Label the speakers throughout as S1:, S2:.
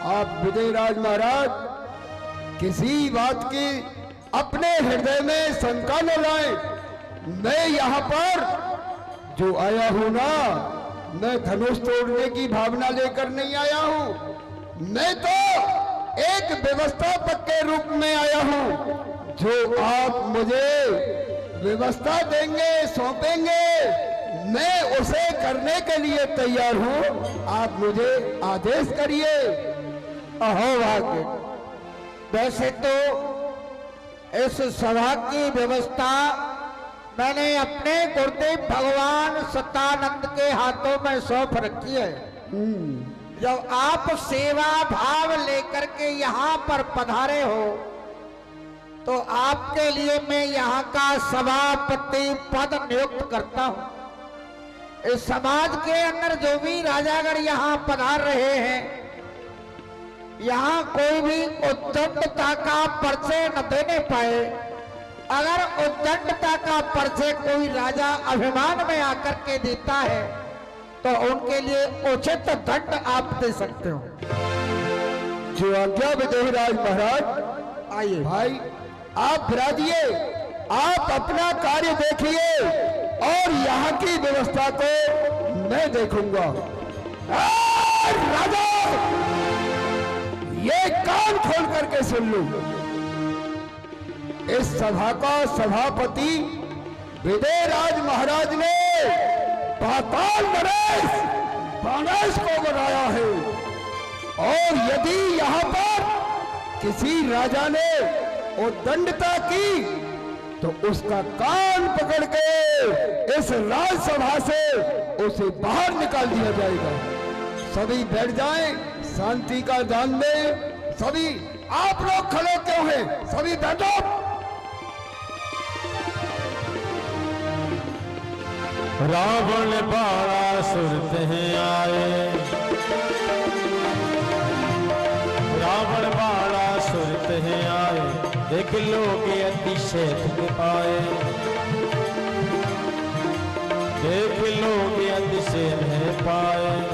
S1: आप विजयराज महाराज किसी बात की अपने हृदय में शंका न लाए। मैं यहाँ पर जो आया हूं ना, मैं धनुष तोड़ने की भावना लेकर नहीं आया हूं। मैं तो एक व्यवस्थापक के रूप में आया हूं। जो आप मुझे व्यवस्था देंगे, सौंपेंगे, मैं उसे करने के लिए तैयार हूं। आप मुझे आदेश करिए।
S2: अहो भाग्य, वैसे तो इस सभा की व्यवस्था मैंने अपने गुरुदेव भगवान सत्यानंद के हाथों में सौंप रखी है। जब आप सेवा भाव लेकर के यहाँ पर पधारे हो तो आपके लिए मैं यहाँ का सभापति पद नियुक्त करता हूँ। इस समाज के अंदर जो भी राजागण यहाँ पधार रहे हैं, यहाँ कोई भी उद्दंडता का परिचय न देने पाए। अगर उद्दंडता का परिचय कोई राजा अभिमान में आकर के देता है तो उनके लिए उचित दंड आप दे सकते हो।
S1: जो आज्ञा विजयराज महाराज।
S2: आइए
S1: भाई, आप विराजिए, आप अपना कार्य देखिए और यहाँ की व्यवस्था को मैं देखूंगा। राजा, ये कान खोल करके सुन लो। इस सभा का सभापति विजयराज महाराज ने पाताल नरेश को बनाया है, और यदि यहाँ पर किसी राजा ने उद्दंडता की तो उसका कान पकड़ के इस राजसभा से उसे बाहर निकाल दिया जाएगा। सभी बैठ जाएं, शांति का दान दें। सभी, आप लोग खड़े क्यों हैं? सभी बैठो।
S3: रावण बाणासुर हैं आए, रावण बाणासुर हैं आए, देख लोगे अतिशय आए, देख लोगे अतिशय पाए।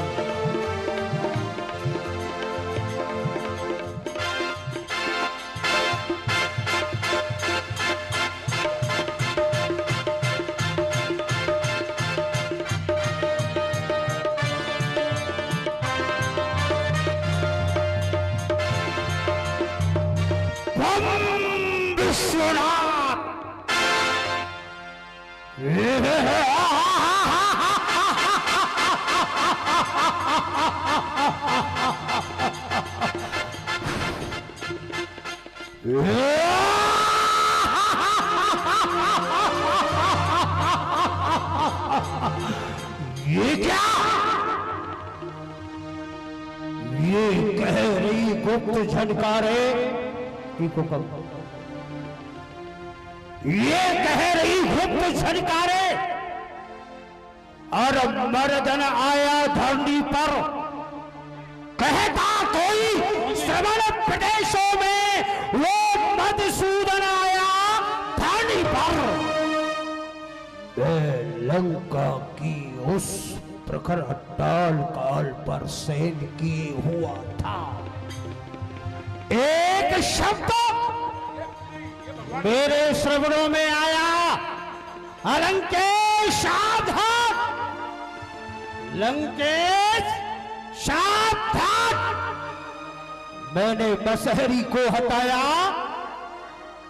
S2: ये क्या? ये कह रही गुप्त झनकारे की को कब? ये कह रही गुप्त झनकारे और मर्दन आया धरनी पर, कहता कोई श्रवण प्रदेशों में वो मधुसूदन आया धरनी पर। लंका की उस प्रखर अट्टाल काल पर सैन किए हुआ था। एक शब्द मेरे श्रवणों में आया, लंकेश सावधान, लंकेश सावधान। मैंने मसहरी को हटाया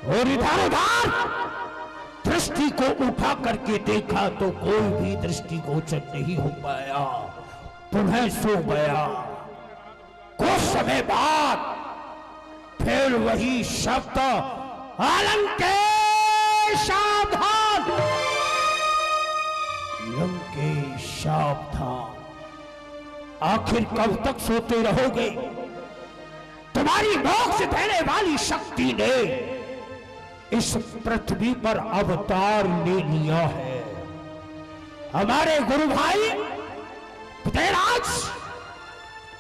S2: और इधर उधर दृष्टि को उठा करके देखा तो कोई भी दृष्टि गोचर नहीं हो पाया। पुनः सो गया। कुछ समय बाद फिर वही शब्द, लंकेश सावधान, लंकेश सावधान। आखिर कब तक सोते रहोगे? तुम्हारी मोक्ष देने वाली शक्ति ने इस पृथ्वी पर अवतार ले लिया है। हमारे गुरु भाई विजयराज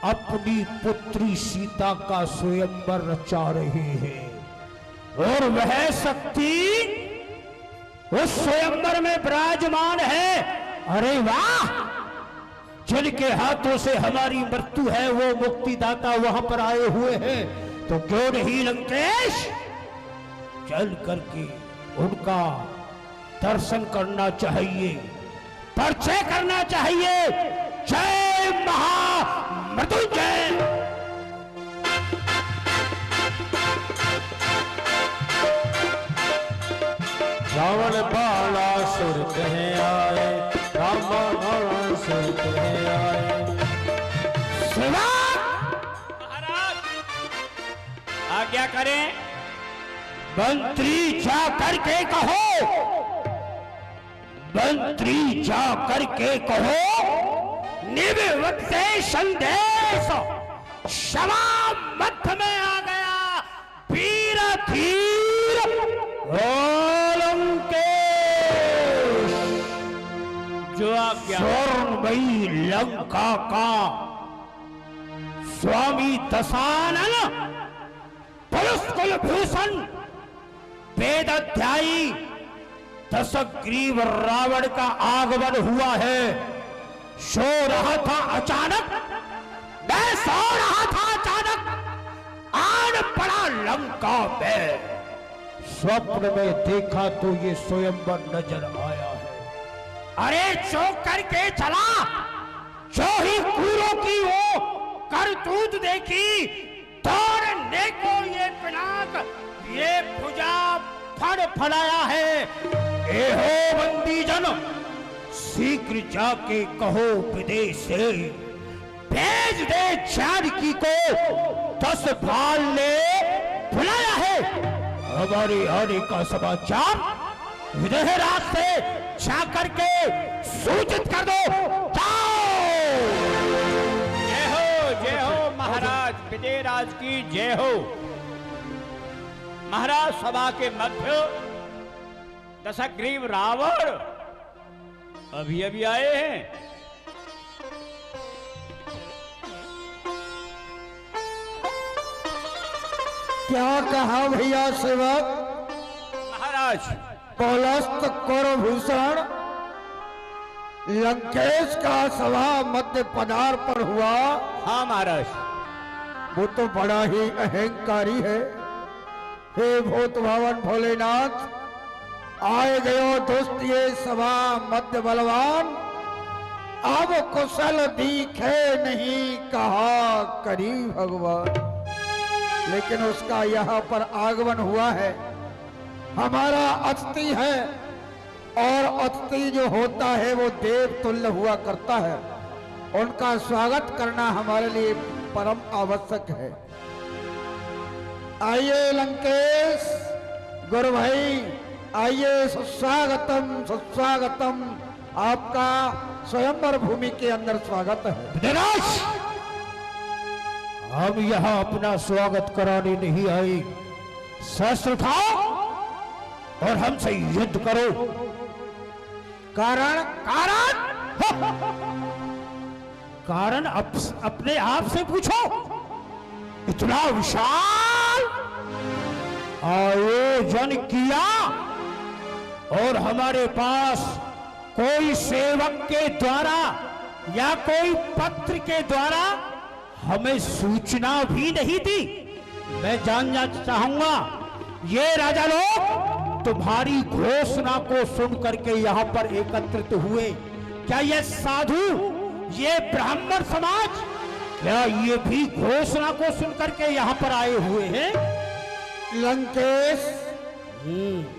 S2: अपनी पुत्री सीता का स्वयंवर रचा रहे हैं और वह शक्ति उस स्वयंवर में विराजमान है। अरे वाह,
S1: जिनके हाथों से हमारी मृत्यु है वो मुक्तिदाता वहां पर आए हुए हैं, तो क्यों नहीं लंकेश चल करके उनका दर्शन करना चाहिए, परिचय करना चाहिए। जय महामृत्युंजय।
S3: रावण बाला सुर कहे आए, राम बाला सुर कहे आए।
S1: शिवा
S4: महाराज आज्ञा करें।
S1: मंत्री जा करके कहो, मंत्री जा करके कहो, निवृत्त से संदेश क्षमा मध्य में आ गया, वीर धीर लंकेश।
S4: जो आज्ञा।
S1: स्वर्णमयी लंका का स्वामी दशानन पुरुष कुलभूषण वेदाध्यायी दशग्रीव रावण का आगमन हुआ है। सो रहा था अचानक, मैं सो रहा था अचानक, आन पड़ा लंका में। स्वप्न में देखा तो ये स्वयंवर नजर आया है। अरे जो करके चला, जो ही कूरों की वो करतूत देखी, तोड़ने को ये पिनाक, ये भुजा फड़फड़ाया है। ए हो बंदी जन, शीघ्र जाके कहो विदेश से भेज दे जानकी को, 10 भाल ने बुलाया है। हमारे आने का समाचार विदेह रात से जाकर के सूचित कर दो।
S4: जय हो महाराज विजयराज की जय हो। महाराज सभा के मध्य दशग्रीव रावण अभी अभी आए हैं।
S2: क्या कहा भैया सेवक?
S4: महाराज
S2: पौलस्त कुरभूषण लंकेश का सभा मध्य पदार पर हुआ।
S4: हाँ महाराज।
S2: वो तो बड़ा ही अहंकारी है। हे भूत भवन भोलेनाथ, आए गयो दुष्ट ये सभा मध्य बलवान, अब कुशल दिखे नहीं कहा करी भगवान। लेकिन उसका यहाँ पर आगमन हुआ है। हमारा अतिथि है, और अतिथि जो होता है वो देव तुल्य हुआ करता है। उनका स्वागत करना हमारे लिए परम आवश्यक है। आइए लंकेश गुरु भाई, आइए, सुस्वागतम सुस्वागतम। आपका स्वयंवर भूमि के अंदर स्वागत है।
S1: विदेश, हम यहाँ अपना स्वागत कराने नहीं आए। शस्त्र उठाओ और हमसे युद्ध करो।
S2: कारण
S1: कारण अपने आप से पूछो। इतना विशाल आयोजन किया और हमारे पास कोई सेवक के द्वारा या कोई पत्र के द्वारा हमें सूचना भी नहीं दी। मैं जानना चाहूंगा, ये राजा लोग तुम्हारी घोषणा को सुन करके यहाँ पर एकत्रित हुए, क्या ये साधु, ये ब्राह्मण समाज, क्या ये भी घोषणा को सुन करके यहाँ पर आए हुए हैं?
S2: लंकेश,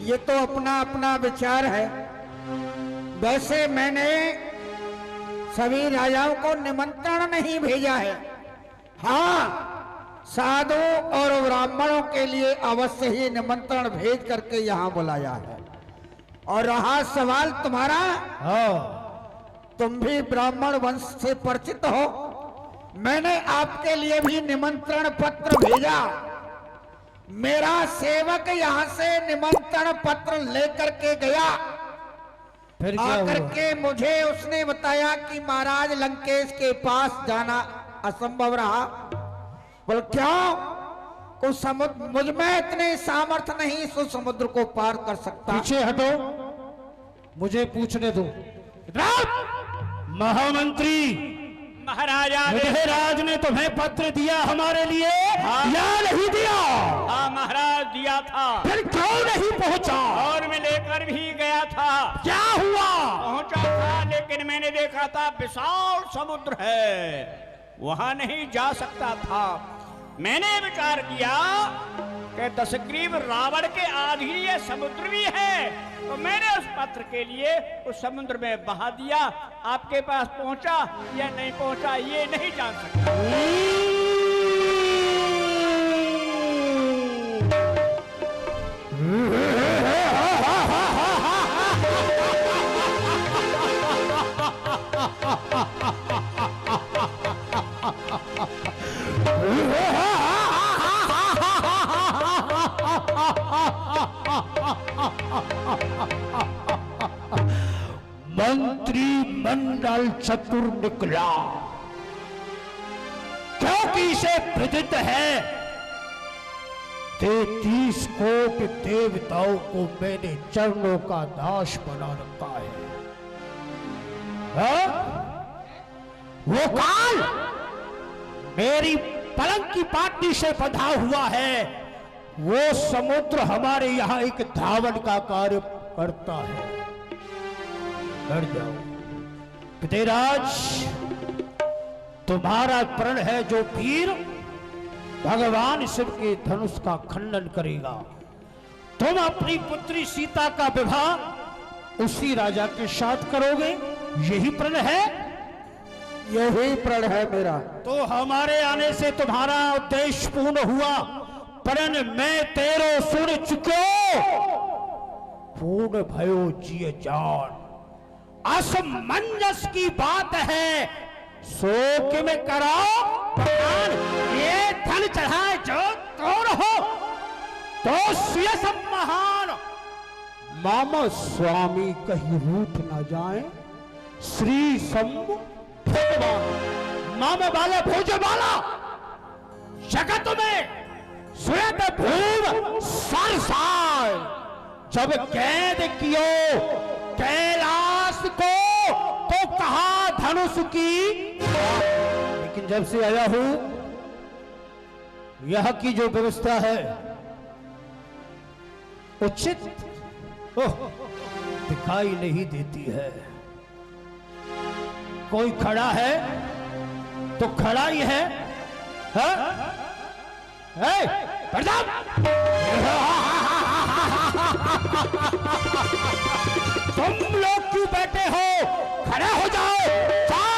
S2: ये तो अपना अपना विचार है। वैसे मैंने सभी राजाओं को निमंत्रण नहीं भेजा है। हाँ, साधु और ब्राह्मणों के लिए अवश्य ही निमंत्रण भेज करके यहाँ बुलाया है। और रहा सवाल तुम्हारा, तुम भी ब्राह्मण वंश से परिचित हो। मैंने आपके लिए भी निमंत्रण पत्र भेजा। मेरा सेवक यहाँ से निमंत्रण पत्र लेकर के गया।
S1: फिर क्या
S2: आकर
S1: हुआ?
S2: के मुझे उसने बताया कि महाराज लंकेश के पास जाना असंभव रहा। बोल क्यों? कुछ समुद्र, मुझ में इतने सामर्थ्य नहीं सो समुद्र को पार कर सकता।
S1: पीछे हटो, मुझे पूछने दो। महामंत्री
S4: महाराजा
S3: विदेहराज ने तुम्हें पत्र दिया हमारे लिए या नहीं दिया?
S4: हाँ महाराज, दिया था।
S3: फिर क्यों नहीं पहुंचा?
S4: और मैं लेकर भी गया था।
S3: क्या हुआ?
S4: पहुंचा था, लेकिन मैंने देखा था विशाल समुद्र है, वहां नहीं जा सकता था। मैंने विचार किया कि दशग्रीव रावण के अधीन ये समुद्र भी है, तो मैंने उस पत्र के लिए उस समुद्र में बहा दिया। आपके पास पहुंचा या नहीं पहुंचा ये नहीं जान सकता।
S3: मंत्री मंडल चतुर निकला, क्योंकि इसे विदित है 33 कोटि देवताओं को मैंने चरणों का दास बना रखा है। हा? वो काल मेरी पलंग की पाटनी से बंधा हुआ है, वो समुद्र हमारे यहाँ एक धावन का कार्य करता है। डर जाओ विदेहराज, तुम्हारा प्रण है जो वीर भगवान शिव के धनुष का खंडन करेगा। तुम अपनी पुत्री सीता का विवाह उसी राजा के साथ करोगे, यही प्रण है?
S2: यही प्रण है मेरा।
S3: तो हमारे आने से तुम्हारा उद्देश्य पूर्ण हुआ। प्रण मैं तेरो सुन चुको, पूर्ण भयो जिय जान। असमंजस की बात है, शोक में कराओ प्राण। ये धन चढ़ाए जो कौन हो, तो सुयस महान।
S2: मामा स्वामी कहीं रूठ न जाए, श्री शंभु भगवान।
S3: मामा वाला भोज वाला जगत में सुयत भूम सरसाय। जब कैद कियो कैलाश को, तो कहा धनुष की। लेकिन जब से आया हूं, यह की जो व्यवस्था है उचित दिखाई नहीं देती है। कोई खड़ा है तो खड़ा ही है, तुम लोग क्यों बैठे हो? खड़े हो जाओ, जाओ।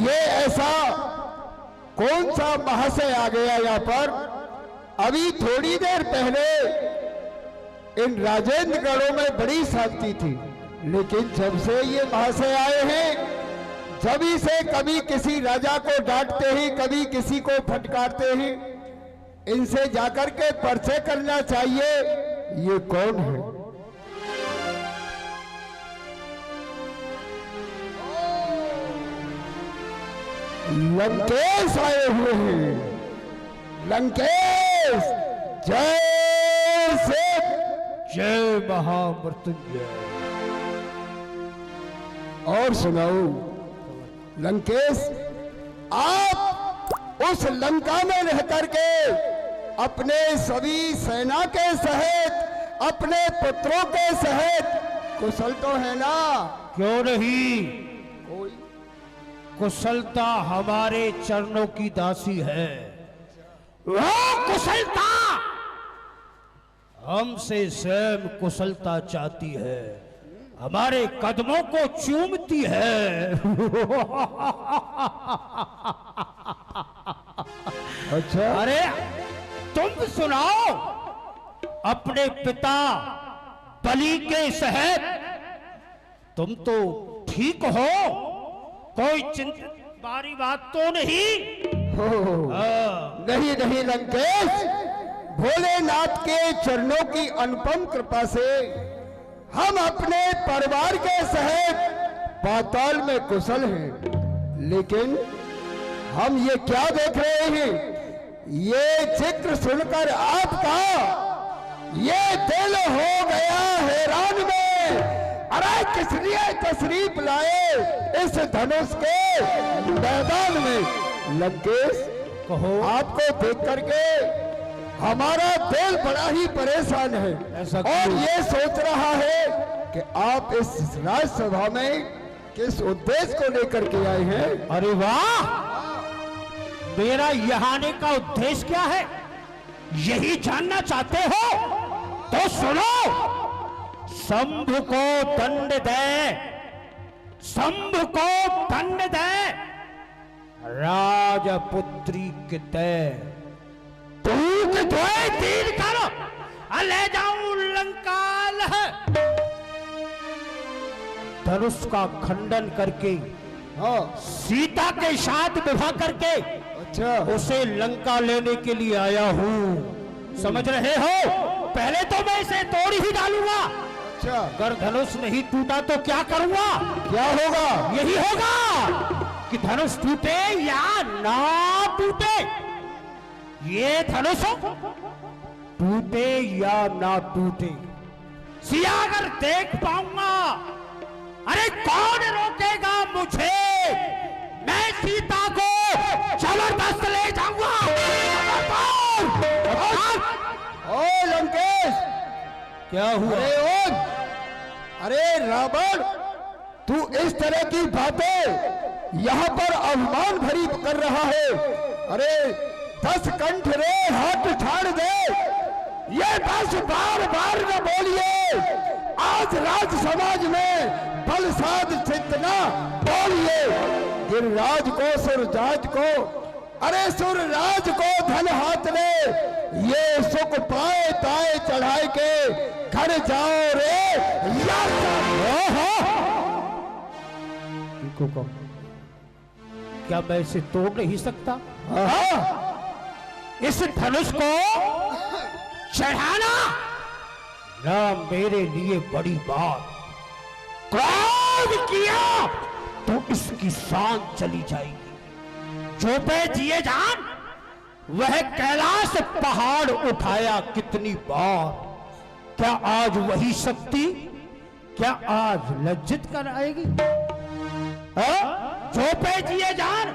S1: ये ऐसा कौन सा महाशय आ गया यहाँ पर? अभी थोड़ी देर पहले इन राजेंद्र गढ़ों में बड़ी शांति थी, लेकिन जब से ये महाशय आए हैं, जभी से कभी किसी राजा को डांटते ही, कभी किसी को फटकारते ही। इनसे जाकर के परिचय करना चाहिए, ये कौन है? लंकेश आए हुए हैं। लंकेश, जय शिव,
S3: जय महामृत्युंजय।
S1: और सुनाओ लंकेश, आप उस लंका में रह करके अपने सभी सेना के सहित, अपने पुत्रों के सहित कुशल तो है ना?
S3: क्यों नहीं,
S1: कोई
S3: कुशलता हमारे चरणों की दासी है। वो कुशलता हमसे स्वयं कुशलता चाहती है, हमारे कदमों को चूमती है।
S1: अच्छा,
S3: अरे तुम सुनाओ, अपने पिता बलि के सहित तुम तो ठीक हो, कोई चिंतित बारी बात तो नहीं?
S1: नहीं नहीं लंकेश, भोलेनाथ के चरणों की अनुपम कृपा से हम अपने परिवार के सहित पाताल में कुशल हैं, लेकिन हम ये क्या देख रहे हैं? ये चित्र सुनकर आपका ये दिल हो गया हैरान में। अरे किस लिए तशरीफ लाए इस धनुष के मैदान में? लंकेश,
S3: कहो।
S1: आपको देख करके हमारा दिल बड़ा ही परेशान है और ये सोच रहा है कि आप इस राजसभा में किस उद्देश्य को लेकर के आए हैं?
S3: अरे वाह, मेरा यहाँ आने का उद्देश्य क्या है, यही जानना चाहते हो? तो सुनो, शंभु को दंड दे, शंभु को दंड दे, राजपुत्री के दे, तूक धोए तीर करो, ले जाऊं लंकाल है। धनुष का खंडन करके,
S1: हाँ,
S3: सीता के साथ विवाह करके
S1: अच्छा,
S3: उसे लंका लेने के लिए आया हूं, समझ रहे हो? पहले तो मैं इसे तोड़ ही डालूंगा।
S1: अच्छा,
S3: अगर धनुष नहीं टूटा तो क्या करूंगा?
S1: क्या होगा?
S3: यही होगा कि धनुष टूटे या ना टूटे, ये धनुष टूटे या ना टूटे, सिया अगर देख पाऊंगा, अरे कौन रोकेगा मुझे? मैं सीता को जबरदस्त ले जाऊंगा।
S1: ओ लंकेश,
S3: क्या हुआ?
S1: अरे रावण, तू इस तरह की बातें यहाँ पर अभिमान भरी कर रहा है। अरे 10 कंठ रे हाथ ठाड़ दे, ये 10 बार बार न बोलिए। आज राज समाज में बलसाद चितना बोलिए। गिरिराज को, सुरराज को, अरे सुरराज को धन हाथ ले, ये सुख पाए ताए चढ़ाए के घर जाओ रे।
S3: क्या मैं इसे तोड़ नहीं सकता? इस धनुष को चढ़ाना ना मेरे लिए बड़ी बात, क्रोध किया तो इसकी शान चली जाएगी। जो पे जिए जान, वह कैलाश पहाड़ उठाया कितनी बार, क्या आज वही शक्ति, क्या आज लज्जित कर आएगी? जो पे जिए जान,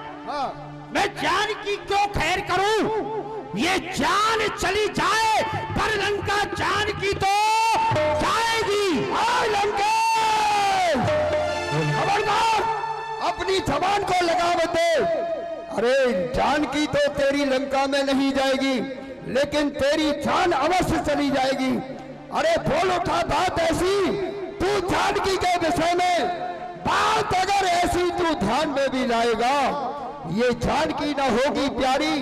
S3: मैं जान की क्यों खैर करूं? ये जान चली जाए पर लंका जान की तो जाएगी।
S1: खबरदार, अपनी जबान को लगाम दे। अरे जानकी तो तेरी लंका में नहीं जाएगी, लेकिन तेरी जान अवश्य चली जाएगी। अरे बोल उठा बात ऐसी, तू जानकी के विषय में बात अगर ऐसी तू ध्यान में भी लाएगा, ये जानकी ना होगी प्यारी।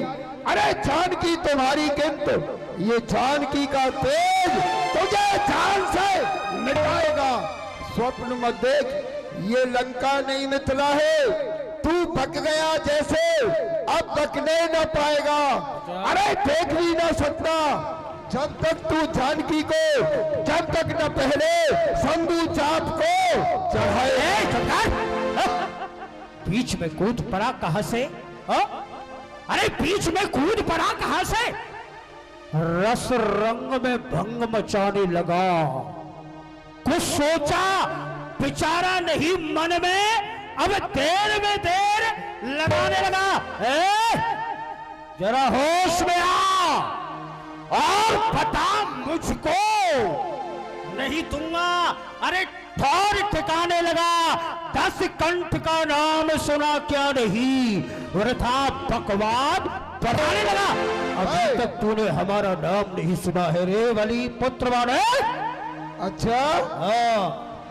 S1: अरे जानकी तुम्हारी किंत, ये जानकी का तेज तुझे जान से मिटाएगा। स्वप्न मत देख, ये लंका नहीं मिथिला है। तू पक गया जैसे, अब पकने न पाएगा। अरे देख भी ना सकता जब तक तू जानकी को, जब तक न पहले शंभु चाप को चढ़ाए।
S3: बीच में कूद पड़ा कहां से? अरे बीच में कूद पड़ा कहां से? रस रंग में भंग मचाने लगा, कुछ सोचा विचारा नहीं मन में, अब देर में देर लगाने लगा। जरा होश में आ और बता मुझको, नहीं दूंगा। अरे ठौर ठिकाने लगा, 10 कंठ का नाम सुना क्या नहीं, वृथा बकवाद बताने लगा। अभी तक तूने हमारा नाम नहीं सुना है रे वली पुत्र वाले।
S1: अच्छा,
S3: हाँ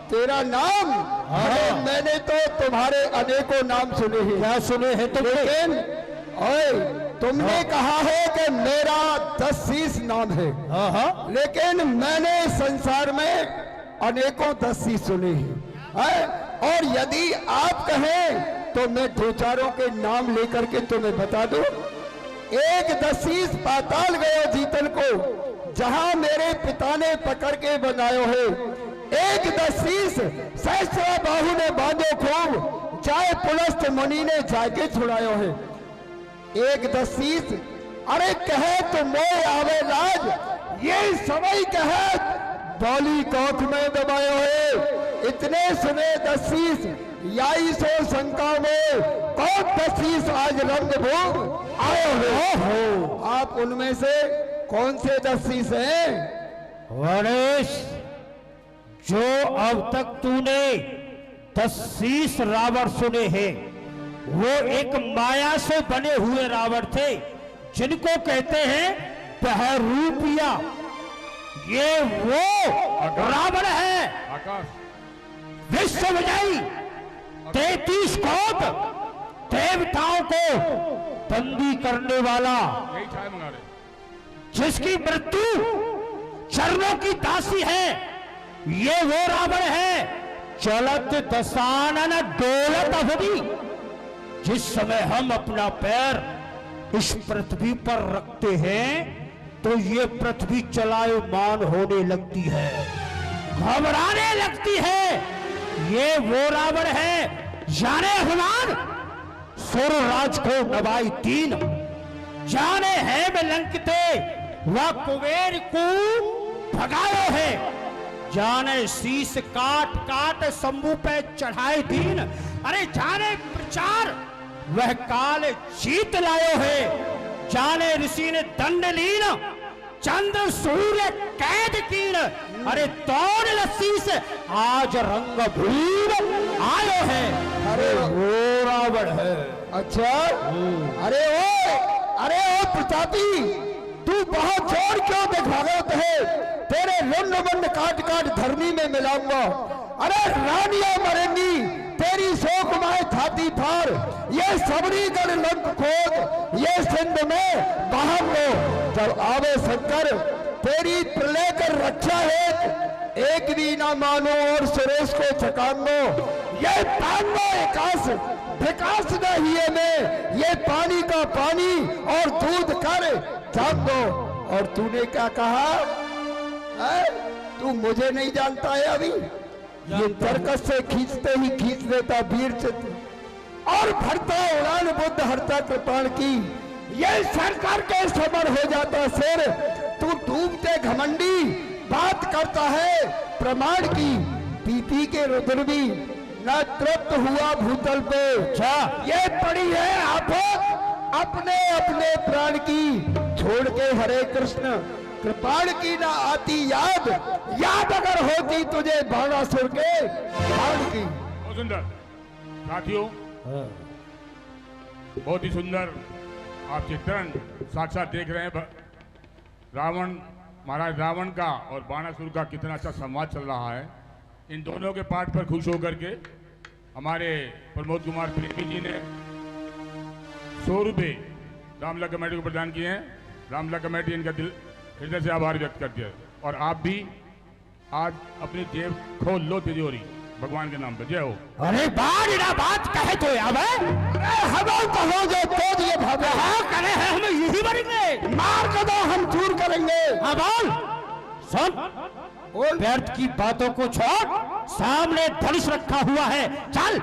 S1: तेरा नाम? अरे मैंने तो तुम्हारे अनेकों नाम सुने हैं।
S3: क्या सुने हैं तुमने?
S1: लेकिन ओए, तुमने कहा है कि मेरा 10 शीश नाम है। लेकिन मैंने संसार में अनेकों 10 शीश सुने हैं। और यदि आप कहें तो मैं 2-4 के नाम लेकर के तुम्हें बता दूं। एक 10 शीश पाताल गयो जीतन को, जहां मेरे पिता ने पकड़ के बनायो है। एक दशीस सहस्र बाहु ने बांधो खूब, चाहे पुलस्त मुनि ने जाके छुड़ायो है। एक दशीस अरे कहे तो मोय आवे लाज, ये समय कहे बाली कोख में दबायो है। इतने सुने दशीस याई सो शंका में, कौन दशीस आज रंग भोग आयो हो। आप उनमें से कौन से दशीस हैं?
S3: गणेश, जो अब तक तूने 10 रावण सुने हैं, वो एक माया से बने हुए रावण थे, जिनको कहते हैं बहरूपिया। ये वो रावण है विश्व विजयी, 33 कोट देवताओं को बंदी करने वाला, जिसकी मृत्यु चरणों की दासी है। ये वो रावण है चलत दसानन डोलत अवधि। जिस समय हम अपना पैर इस पृथ्वी पर रखते हैं तो ये पृथ्वी चलायमान होने लगती है, घबराने लगती है। ये वो रावण है जाने हनुमान सुरराज को नवाई तीन, जाने है में लंकते वह कुबेर को भगायो है, जाने शीश काट काट शंभू पे चढ़ाए दीन। अरे जाने प्रचार वह काल जीत लायो है, जाने ऋषि ने दंड लीन चंद्र सूर्य कैद कीन। अरे तौर लसीस आज रंग भूल आयो है।
S1: अरे
S3: वो रावण है।
S1: अच्छा, अरे ओ प्रतापी, तू बहुत जोर क्यों दिखावत है? तेरे लुंड मुंड काट काट धरनी में मिलाऊंगा। अरे रानिया मरेंगी, तेरी शोक माए छाती फाड़, ये सबरी गढ़ लंक खोद, ये सिंध में बहाव लो। जब आवे शंकर तेरी प्रलय कर रक्षा है, एक भी ना मानो और सुरेश को छकांगो। ये पांगो एकाश विकास नहीं है में, ये पानी का पानी और दूध कर जान दो। और तूने क्या कहा है? तू मुझे नहीं जानता है अभी? ये तरकस से खींचते ही खींच देता वीर चित्र और भरता उड़ान बुद्ध हरता कृपाण की। ये सरकार के समर हो जाता सिर, तू डूबते घमंडी बात करता है प्रमाण की। पीपी के रुद्र भी न तृप्त हुआ भूतल पे, ये पड़ी है आफत अपने अपने प्राण की। छोड़ के हरे कृष्ण कृपाण की ना आती याद, याद अगर होती तुझे बाणासुर के बाण की।
S5: बहुत सुंदर साथियों, बहुत ही सुंदर आप चित्रण साक्षात देख रहे हैं। रावण, महाराज रावण का और बाणासुर का कितना अच्छा संवाद चल रहा है। इन दोनों के पाठ पर खुश होकर के हमारे प्रमोद कुमार प्रेमी जी ने 100 रुपये रामलला कमेटी को प्रदान किए हैं। रामलला कमेटी इनका दिल हृदय से आभार व्यक्त करती है। और आप भी आज अपनी जेब खोल लो तिजोरी, भगवान के नाम पे जय हो।
S3: अरे बात कहे तो अब
S1: हम कहोगे तो ये भावे
S3: करे हैं, हम यही मरेंगे।
S1: मार कर दो, हम दूर करेंगे।
S3: हाँ बोल, सुन, व्यर्थ की बातों को छोड़, सामने धनुष रखा हुआ है, चल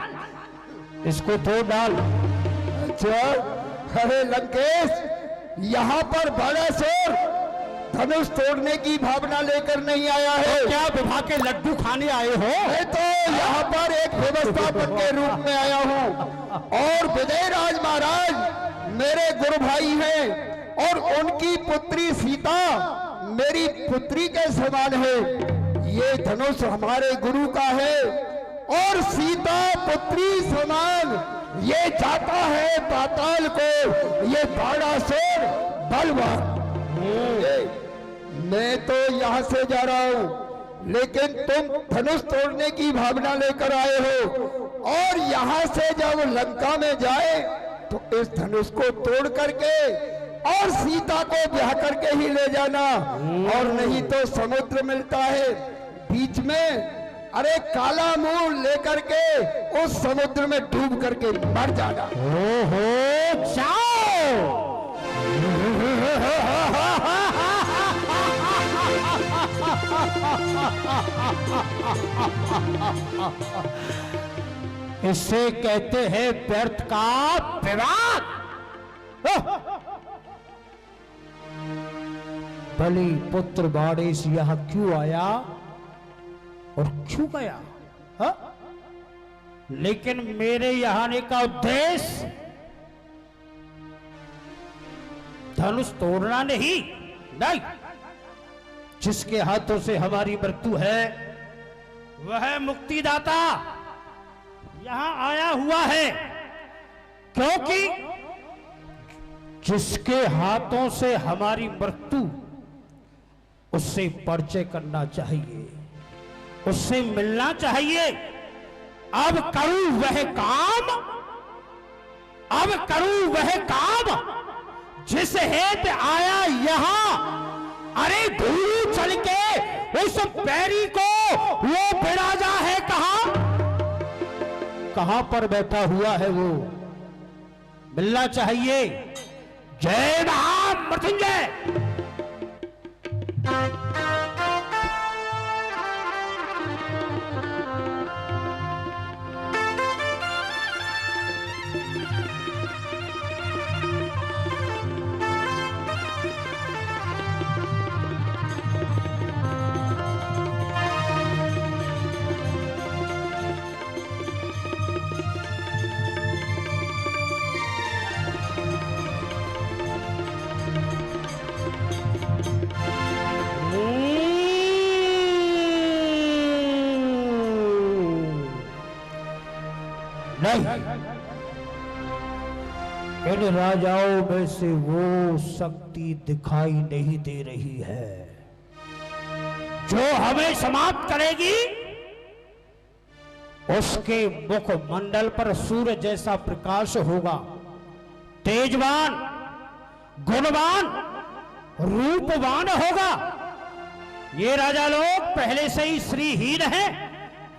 S3: इसको तोड़ डाल।
S1: चल, अरे लंकेश, यहाँ पर बाणासुर धनुष तोड़ने की भावना लेकर नहीं आया है।
S3: तो क्या विवाह के लड्डू खाने आए हो?
S1: मैं तो यहाँ पर एक व्यवस्थापक के रूप में आया हूँ। और विजयराज महाराज मेरे गुरु भाई हैं और उनकी पुत्री सीता मेरी पुत्री के समान है। ये धनुष हमारे गुरु का है और सीता पुत्री समान ये जाता है पाताल को। ये बाणासुर बलवान। मैं तो यहाँ से जा रहा हूँ, लेकिन तुम धनुष तोड़ने की भावना लेकर आए हो और यहाँ से जब लंका में जाए तो इस धनुष को तोड़ करके और सीता को ब्याह करके ही ले जाना, और नहीं तो समुद्र मिलता है बीच में, अरे काला मुंह लेकर के उस समुद्र में डूब करके मर जाना।
S3: ओहो, जाओ। इसे कहते हैं व्यर्थ का विवाद। बलि पुत्र बाणेश यहां क्यों आया और क्यों गया? हा? लेकिन मेरे यहां आने का उद्देश्य धनुष तोड़ना नहीं। जिसके हाथों से हमारी मृत्यु है वह मुक्तिदाता यहां आया हुआ है, क्योंकि जिसके हाथों से हमारी मृत्यु, उससे परिचय करना चाहिए, उससे मिलना चाहिए। अब करूं वह काम, अब करूं वह काम जिस हेतु आया यहां। अरे धूल चल के उस पैरी को वो बिराजा है कहां पर बैठा हुआ है, वो मिलना चाहिए। जय महामृत्युंजय। इन राजाओं में से वो शक्ति दिखाई नहीं दे रही है जो हमें समाप्त करेगी। उसके मुख मंडल पर सूर्य जैसा प्रकाश होगा, तेजवान, गुणवान, रूपवान होगा। ये राजा लोग पहले से ही श्रीहीन हैं,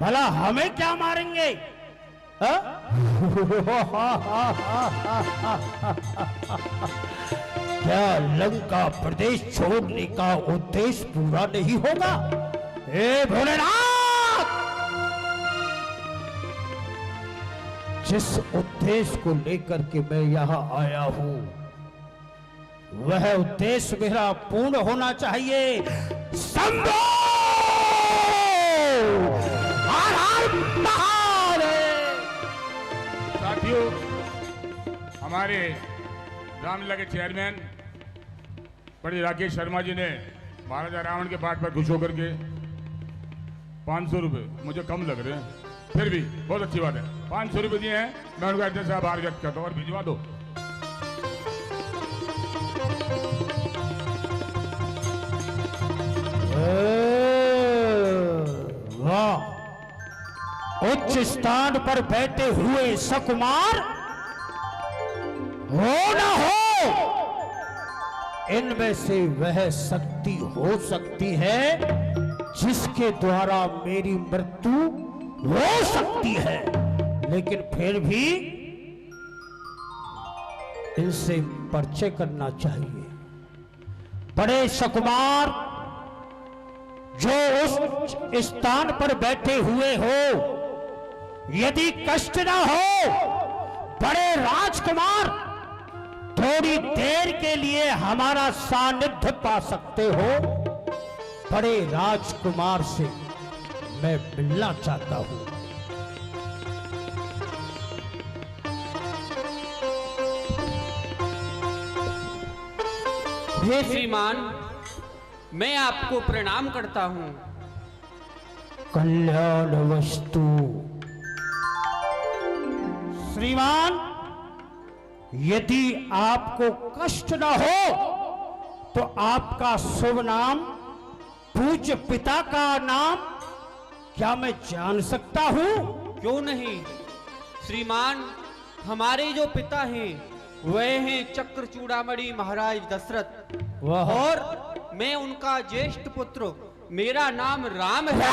S3: भला हमें क्या मारेंगे? क्या लंका प्रदेश छोड़ने का उद्देश्य पूरा नहीं होगा? हे भोलेनाथ, जिस उद्देश्य को लेकर के मैं यहां आया हूं, वह उद्देश्य मेरा पूर्ण होना चाहिए। शंभो हर हर महादेव।
S5: साथियों, हमारे रामलीला के चेयरमैन पंडित राकेश शर्मा जी ने महाराजा रावण के पाठ पर खुश होकर के 500 रुपये, मुझे कम लग रहे हैं, फिर भी बहुत अच्छी बात है, 500 रुपये दिए हैं। मैं उनका अध्यक्ष आभार व्यक्त करता हूँ और भिजवा दो।
S3: वाह, उच्च स्थान पर बैठे हुए सकुमार हो न हो, इनमें से वह शक्ति हो सकती है जिसके द्वारा मेरी मृत्यु हो सकती है। लेकिन फिर भी इनसे परिचय करना चाहिए। बड़े सकुमार जो उस स्थान पर बैठे हुए हो, यदि कष्ट ना हो, बड़े राजकुमार थोड़ी देर के लिए हमारा सानिध्य पा सकते हो। बड़े राजकुमार से मैं मिलना चाहता हूं।
S6: हे श्रीमान, मैं आपको प्रणाम करता हूं।
S3: कल्याण वस्तु। श्रीमान, यदि आपको कष्ट न हो तो आपका शुभ नाम, पूज्य पिता का नाम क्या मैं जान सकता हूं?
S6: क्यों नहीं श्रीमान, हमारे जो पिता हैं वह हैं चक्रचूड़ामणि महाराज दशरथ,
S3: वह
S6: और मैं उनका ज्येष्ठ पुत्र, मेरा नाम राम है।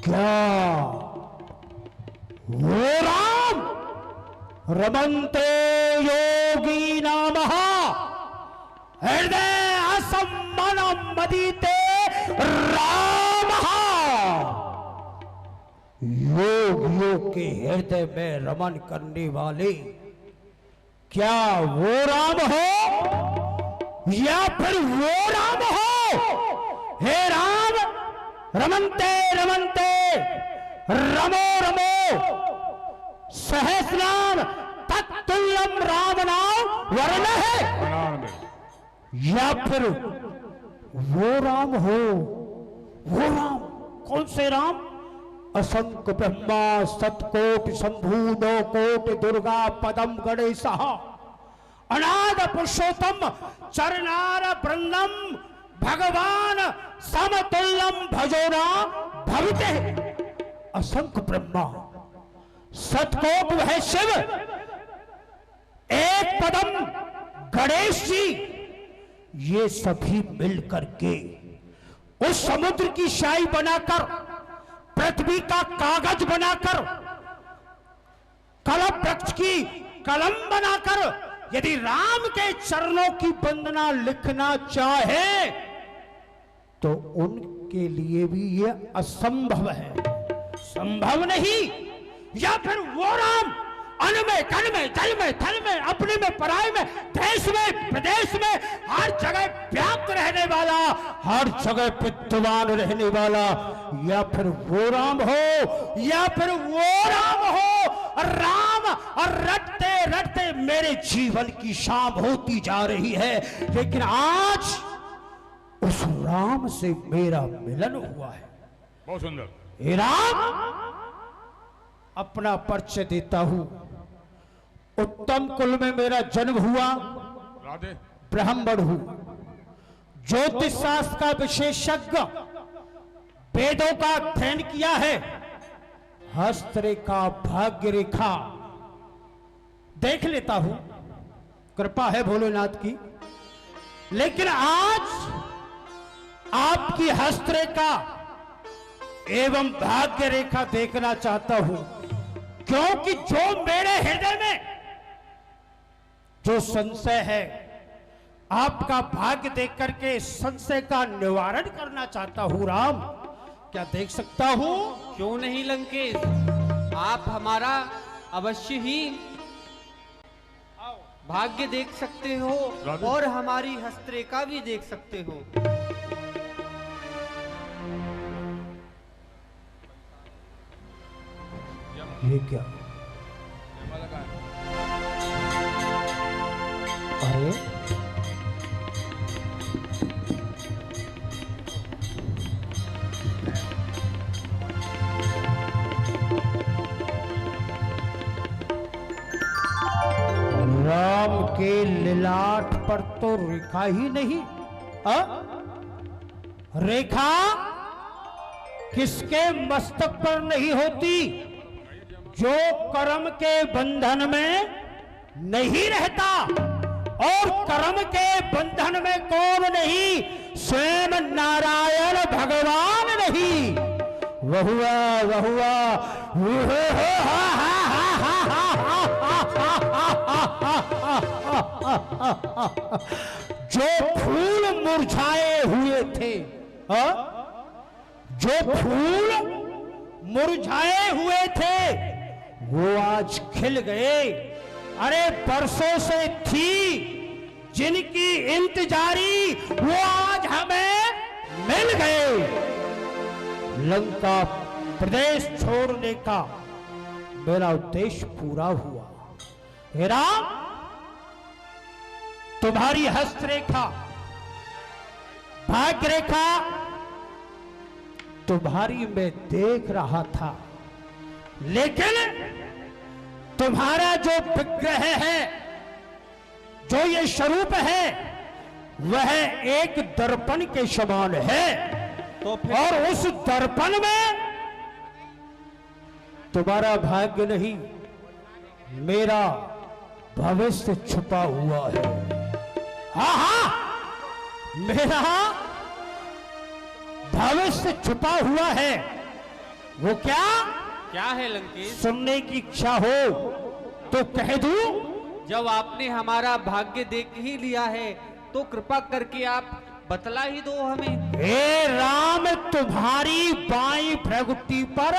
S3: क्या वो राम रमन्ते योगी नामः हृदय असम्मनो मदीते राम। योग योग के हृदय में रमन करने वाले क्या वो राम हो या फिर वो राम हो? हे राम, रमन्ते रमन्ते रमो रमो सहस्रनाम तत्तुल्यम राम नाम वर्ण है, या फिर वो राम हो? वो राम कौन से राम? असंख्य ब्रह्मा सतकोट शंभु नौ कोट दुर्गा पदम गणेश अनाद पुरुषोत्तम चरनार वृंदम भगवान समतुल्यम भजोना भवते। असंख्य ब्रह्मा सतकोट वह शिव, एक पदम गणेश जी, ये सभी मिलकर के उस समुद्र की शाही बनाकर, पृथ्वी का कागज बनाकर, कलम वृक्ष की कलम बनाकर यदि राम के चरणों की वंदना लिखना चाहे तो उनके लिए भी यह असंभव है, संभव नहीं। या फिर वो राम अन्न में, कण में, जल में, थल में, अपने में, पराये में, देश में, प्रदेश में, हर जगह व्याप्त रहने वाला, हर जगह विद्यमान रहने वाला, या फिर वो राम हो, या फिर वो राम हो। राम और रटते रटते मेरे जीवन की शाम होती जा रही है, लेकिन आज उस राम से मेरा मिलन हुआ है।
S5: बहुत सुंदर।
S3: हे राम, अपना परिचय देता हूं। उत्तम कुल में मेरा जन्म हुआ,
S5: राधे।
S3: ब्राह्मण हूं, ज्योतिष शास्त्र का विशेषज्ञ, वेदों का अध्ययन किया है, हस्तरेखा भाग्य रेखा देख लेता हूं, कृपा है भोलेनाथ की। लेकिन आज आपकी हस्तरेखा एवं भाग्य रेखा देखना चाहता हूं, क्योंकि जो मेरे हृदय में जो संशय है, आपका भाग्य देख करके संशय का निवारण करना चाहता हूं। राम, क्या देख सकता हूं?
S6: क्यों नहीं लंकेश, आप हमारा अवश्य ही भाग्य देख सकते हो और हमारी हस्तरेखा भी देख सकते हो।
S3: ये क्या? अरे राम के ललाट पर तो रेखा ही नहीं। रेखा किसके मस्तक पर नहीं होती? जो कर्म के बंधन में नहीं रहता। और कर्म के बंधन में कौन नहीं? स्वयं नारायण भगवान नहीं। वहुआ वहुआ जो फूल मुरझाए हुए थे, जो फूल मुरझाए हुए थे वो आज खिल गए। अरे बरसों से थी जिनकी इंतजारी, वो आज हमें मिल गए। लंका प्रदेश छोड़ने का मेरा उद्देश्य पूरा हुआ। हे राम, तुम्हारी हस्तरेखा भाग्य रेखा तुम्हारी मैं देख रहा था, लेकिन तुम्हारा जो विग्रह है, जो ये स्वरूप है, वह एक दर्पण के समान है।
S6: तो फिर
S3: और उस दर्पण में तुम्हारा भाग्य नहीं, मेरा भविष्य छुपा हुआ है। हाँ, मेरा भविष्य छुपा हुआ है। वो क्या
S6: क्या है लंकेश?
S3: सुनने की इच्छा हो तो कह दूं?
S6: जब आपने हमारा भाग्य देख ही लिया है तो कृपा करके आप बतला ही दो हमें।
S3: हे राम, तुम्हारी बाई भ्रगुटी पर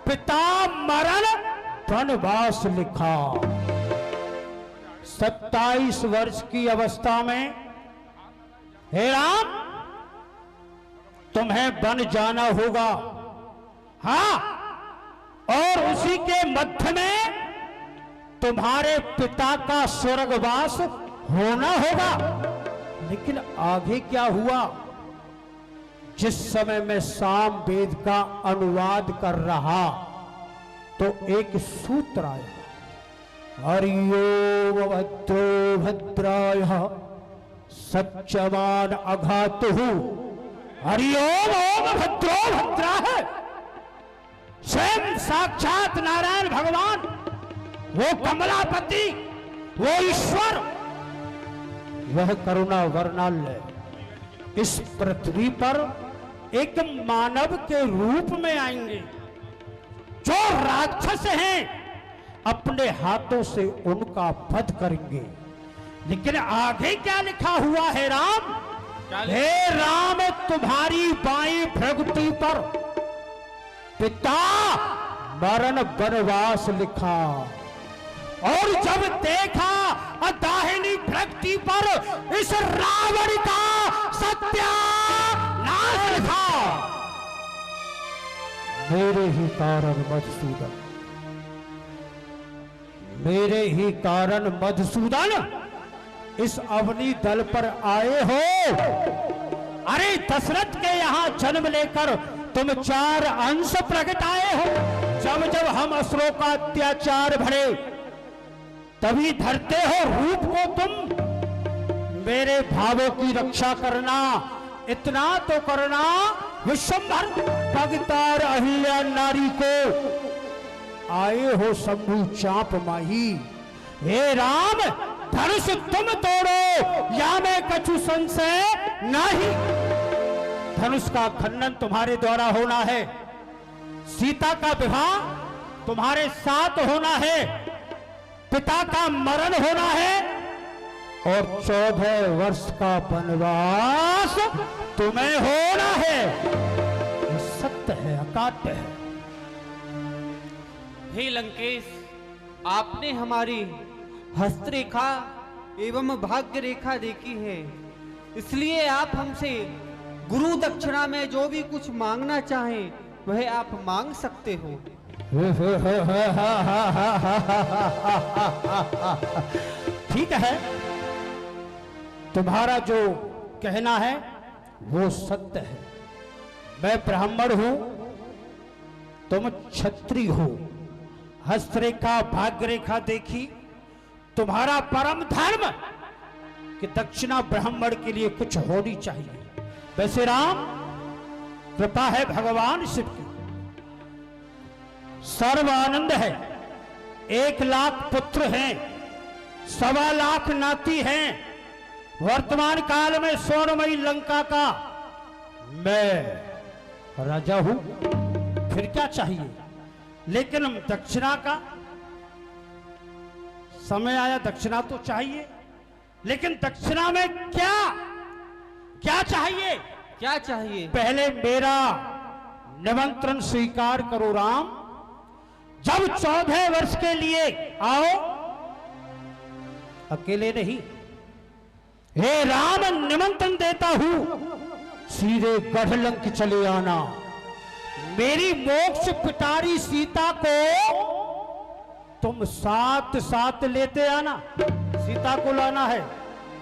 S3: पिता मरण वनवास लिखा। 27 वर्ष की अवस्था में हे राम तुम्हें वन जाना होगा। हाँ, और उसी के मध्य में तुम्हारे पिता का स्वर्गवास होना होगा। लेकिन आगे क्या हुआ? जिस समय मैं साम वेद का अनुवाद कर रहा तो एक सूत्र आया, हरिओम भद्रो भद्राय सत्यवान अघातुः। हरिओम ओम भद्रो भद्राय, स्वयं साक्षात नारायण भगवान, वो कमलापति, वो ईश्वर, वह करुणा वर्णालय इस पृथ्वी पर एक मानव के रूप में आएंगे। जो राक्षस हैं अपने हाथों से उनका वध करेंगे। लेकिन आगे क्या लिखा हुआ है राम? हे राम, तुम्हारी बाई भ्रगुटी पर पिता मरण वनवास लिखा। और जब देखा दाहिनी भ्रगुटी पर इस रावण का सत्यानाश लिखा। मेरे ही कारण मधुसूदन, मेरे ही कारण मधुसूदन इस अवनी दल पर आए हो। अरे दशरथ के यहां जन्म लेकर तुम 4 अंश प्रकट आए हो। जब जब हम असुरों का अत्याचार भरे तभी धरते हो रूप को तुम। मेरे भावों की रक्षा करना, इतना तो करना, विश्वंभर भगतार अहिल्या नारी को आए हो शंभु चाप माही। हे राम, धनुष तुम तोड़ो या मैं कछु संशय नहीं। धनुष का खंडन तुम्हारे द्वारा होना है, सीता का विवाह तुम्हारे साथ होना है, पिता का मरण होना है और 14 वर्ष का वनवास तुम्हें होना है। ये सत्य है, अकाट्य है।
S6: हे लंकेश, आपने हमारी हस्तरेखा एवं भाग्य रेखा देखी है, इसलिए आप हमसे गुरु दक्षिणा में जो भी कुछ मांगना चाहें वह आप मांग सकते हो।
S3: ठीक है, तुम्हारा जो कहना है वो सत्य है। मैं ब्राह्मण हूं, तुम क्षत्रिय हो। हस्तरेखा भाग्य रेखा देखी, तुम्हारा परम धर्म कि दक्षिणा ब्राह्मण के लिए कुछ होनी चाहिए। वैसे राम, कृपा है भगवान शिव की, सर्व आनंद है। 1 लाख पुत्र हैं, 1.25 लाख नाती हैं। वर्तमान काल में स्वर्णमयी लंका का मैं राजा हूं, फिर क्या चाहिए? लेकिन दक्षिणा का समय आया, दक्षिणा तो चाहिए। लेकिन दक्षिणा में क्या क्या चाहिए?
S6: क्या चाहिए?
S3: पहले मेरा निमंत्रण स्वीकार करो राम। जब 14 वर्ष के लिए आओ, अकेले नहीं, हे राम निमंत्रण देता हूं, सीधे गढ़लंक चले आना। मेरी मोक्ष पिटारी सीता को तुम साथ साथ लेते आना। सीता को लाना है।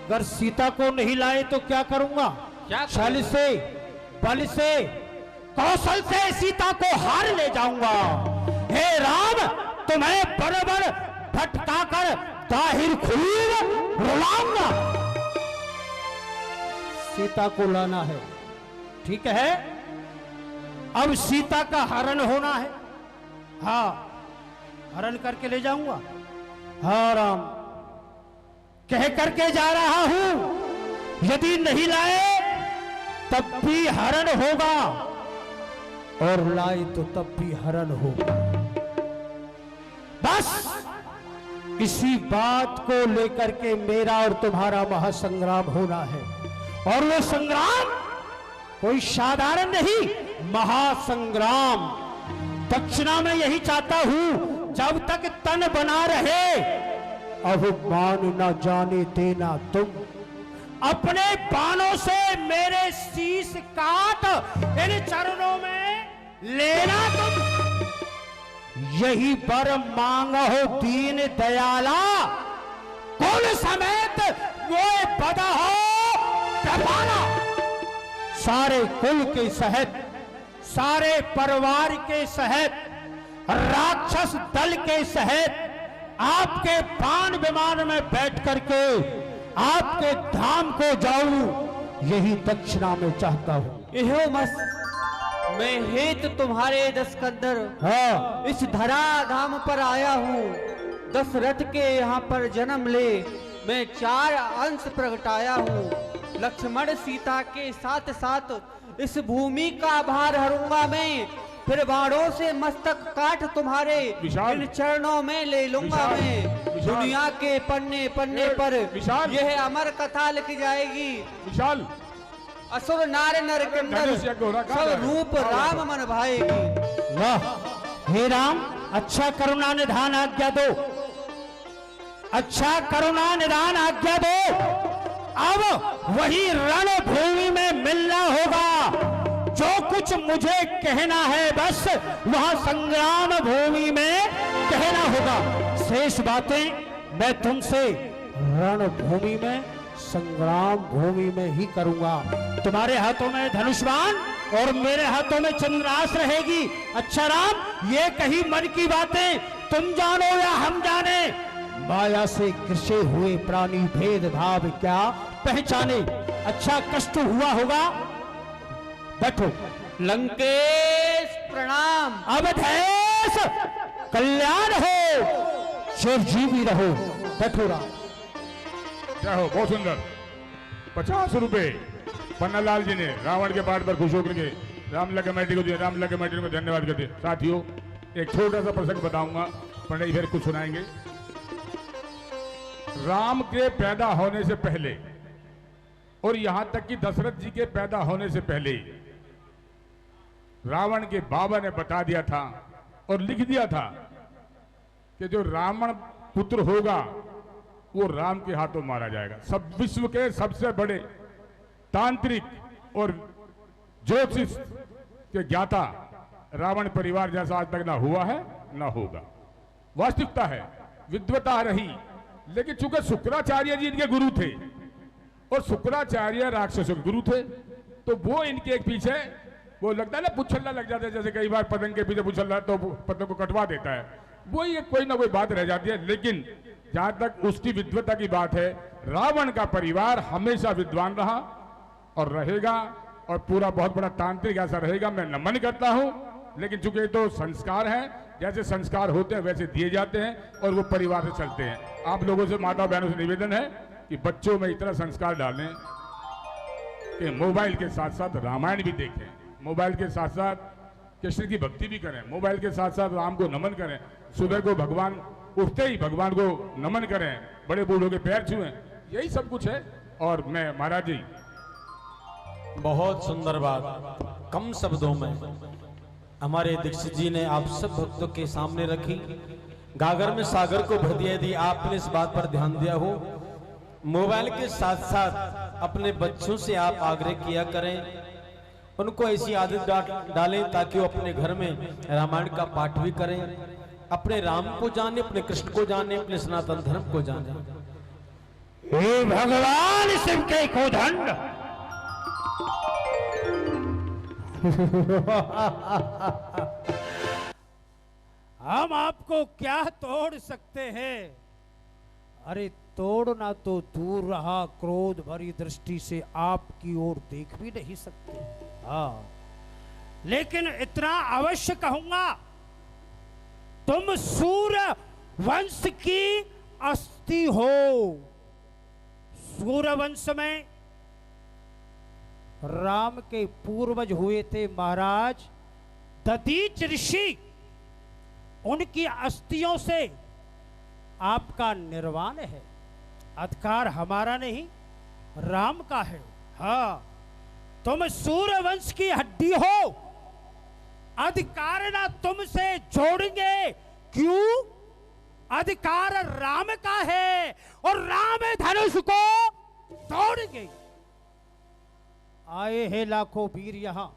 S3: अगर सीता को नहीं लाए तो क्या करूंगा?
S6: क्या
S3: छल से, बल से, कौशल से सीता को हार ले जाऊंगा। हे राम, तुम्हें बराबर भटकाकर ताहिर खूब रुलाऊंगा। सीता को लाना है, ठीक है। अब सीता का हरण होना है। हाँ, हरण करके ले जाऊंगा। हाँ राम, कह करके जा रहा हूं, यदि नहीं लाए तब भी हरण होगा, और लाए तो तब भी हरण होगा। बस इसी बात को लेकर के मेरा और तुम्हारा महासंग्राम होना है। और वो संग्राम कोई साधारण नहीं, महासंग्राम। दक्षिणा में यही चाहता हूं, जब तक तन बना रहे अब मान न जाने देना तुम। अपने बाणों से मेरे शीश काट इन चरणों में लेना तुम। यही वर मांगो दीन दयाला, कुल समेत वो बदा हो कृपाला। सारे कुल के सहित, सारे परिवार के सहित, राक्षस दल के सहित आपके पान विमान में बैठ करके आपके धाम को जाऊं, यही दक्षिणा में चाहता हूं।
S6: एहो मस मैं हेत तुम्हारे दशकंदर
S3: हाँ,
S6: इस धरा धाम पर आया हूँ। दशरथ के यहाँ पर जन्म ले मैं 4 अंश प्रगटाया हूँ। लक्ष्मण सीता के साथ साथ इस भूमि का भार हरूंगा मैं। फिर बाणों से मस्तक काट तुम्हारे
S5: विशाल।
S6: इन चरणों में ले लूंगा
S5: विशाल।
S6: मैं।
S5: विशाल।
S6: दुनिया के पन्ने पन्ने पर
S5: विशाल।
S6: यह अमर कथा लिखी जाएगी।
S5: विशाल,
S6: असुर नार नर के अंदर
S5: धनुष यज्ञ हो रहा, कहाँ
S6: सब
S5: जा रहे?
S6: रूप राम मन भाएगी।
S3: वाह हे राम, अच्छा करुणा निधान आज्ञा दो, अच्छा करुणा निधान आज्ञा दो। अब वही रणभूमि में मिलना होगा। जो कुछ मुझे कहना है बस वहां संग्राम भूमि में कहना होगा। शेष बातें मैं तुमसे रणभूमि में, संग्राम भूमि में ही करूंगा। तुम्हारे हाथों में धनुष्बाण और मेरे हाथों में चंद्रास रहेगी। अच्छा राम, ये कही मन की बातें तुम जानो या हम जाने, माया से कृषे हुए प्राणी भेदभाव क्या पहचाने। अच्छा कष्ट हुआ होगा, बैठो।
S6: लंकेश प्रणाम।
S3: अवधेश कल्याण हो, चिरजीवी रहो, बैठो राम।
S5: क्या हो, बहुत सुंदर। 50 रुपए पन्नालाल जी ने रावण के पाठ पर खुश होकर के रामलला कमेटी को दिए। रामलला कमेटी को धन्यवाद करते। साथियों, एक छोटा सा प्रसंग बताऊंगा, पंडित फिर कुछ सुनाएंगे। राम के पैदा होने से पहले और यहां तक कि दशरथ जी के पैदा होने से पहले रावण के बाबा ने बता दिया था और लिख दिया था कि जो रावण पुत्र होगा वो राम के हाथों मारा जाएगा। सब विश्व के सबसे बड़े तांत्रिक और ज्योतिष के ज्ञाता रावण परिवार जैसा आज तक ना हुआ है ना होगा। वास्तविकता है, विद्वता रही, लेकिन चूंकि शुक्राचार्य जी इनके गुरु थे और शुक्राचार्य राक्षसों के गुरु थे, तो वो इनके एक पीछे वो लगता है ना पुछल्ला लग जाता है। जैसे कई बार पतंग के पीछे पुछल्ला तो पतंग को कटवा देता है, वो ये कोई ना कोई बात रह जाती है। लेकिन जहां तक उसकी विद्वता की बात है, रावण का परिवार हमेशा विद्वान रहा और रहेगा और पूरा बहुत बड़ा तांत्रिक ऐसा रहेगा। मैं नमन करता हूं, लेकिन चूंकि तो संस्कार हैं, जैसे संस्कार होते हैं वैसे दिए जाते हैं और वो परिवार से चलते हैं। आप लोगों से, माता बहनों से निवेदन है कि बच्चों में इतना संस्कार डालें कि मोबाइल के साथ साथ रामायण भी देखें, मोबाइल के साथ साथ कृष्ण की भक्ति भी करें, मोबाइल के साथ साथ राम को नमन करें, सुबह को भगवान उठते ही भगवान को नमन करें, बड़े बूढ़ों के पैर छुएं, यही सब कुछ है। और मैं महाराज जी,
S7: बहुत सुंदर बात कम शब्दों में हमारे दीक्षित जी ने आप सब भक्तों के सामने रखी। गागर में सागर को भर दिया। यदि आपने इस बात पर ध्यान दिया हो, मोबाइल के साथ साथ अपने बच्चों से आप आग्रह किया करें, उनको ऐसी आदत डालें ताकि वो अपने घर में रामायण का पाठ भी करें, अपने राम को जाने, अपने कृष्ण को जाने, अपने सनातन धर्म को जाने।
S3: हे भगवान शिव के कोदंड, हम आपको क्या तोड़ सकते हैं? अरे तोड़ना तो दूर रहा, क्रोध भरी दृष्टि से आपकी ओर देख भी नहीं सकते। हाँ, लेकिन इतना अवश्य कहूंगा, तुम सूर्य वंश की अस्थि हो। सूर्य वंश में राम के पूर्वज हुए थे महाराज दधीच ऋषि, उनकी अस्थियों से आपका निर्वाण है। अधिकार हमारा नहीं, राम का है। हाँ, तुम सूर्यवंश की हड्डी हो, अधिकार ना तुमसे जोड़ेंगे। क्यों? अधिकार राम का है और राम धनुष को तोड़ेंगे। आए हैं लाखों वीर यहां,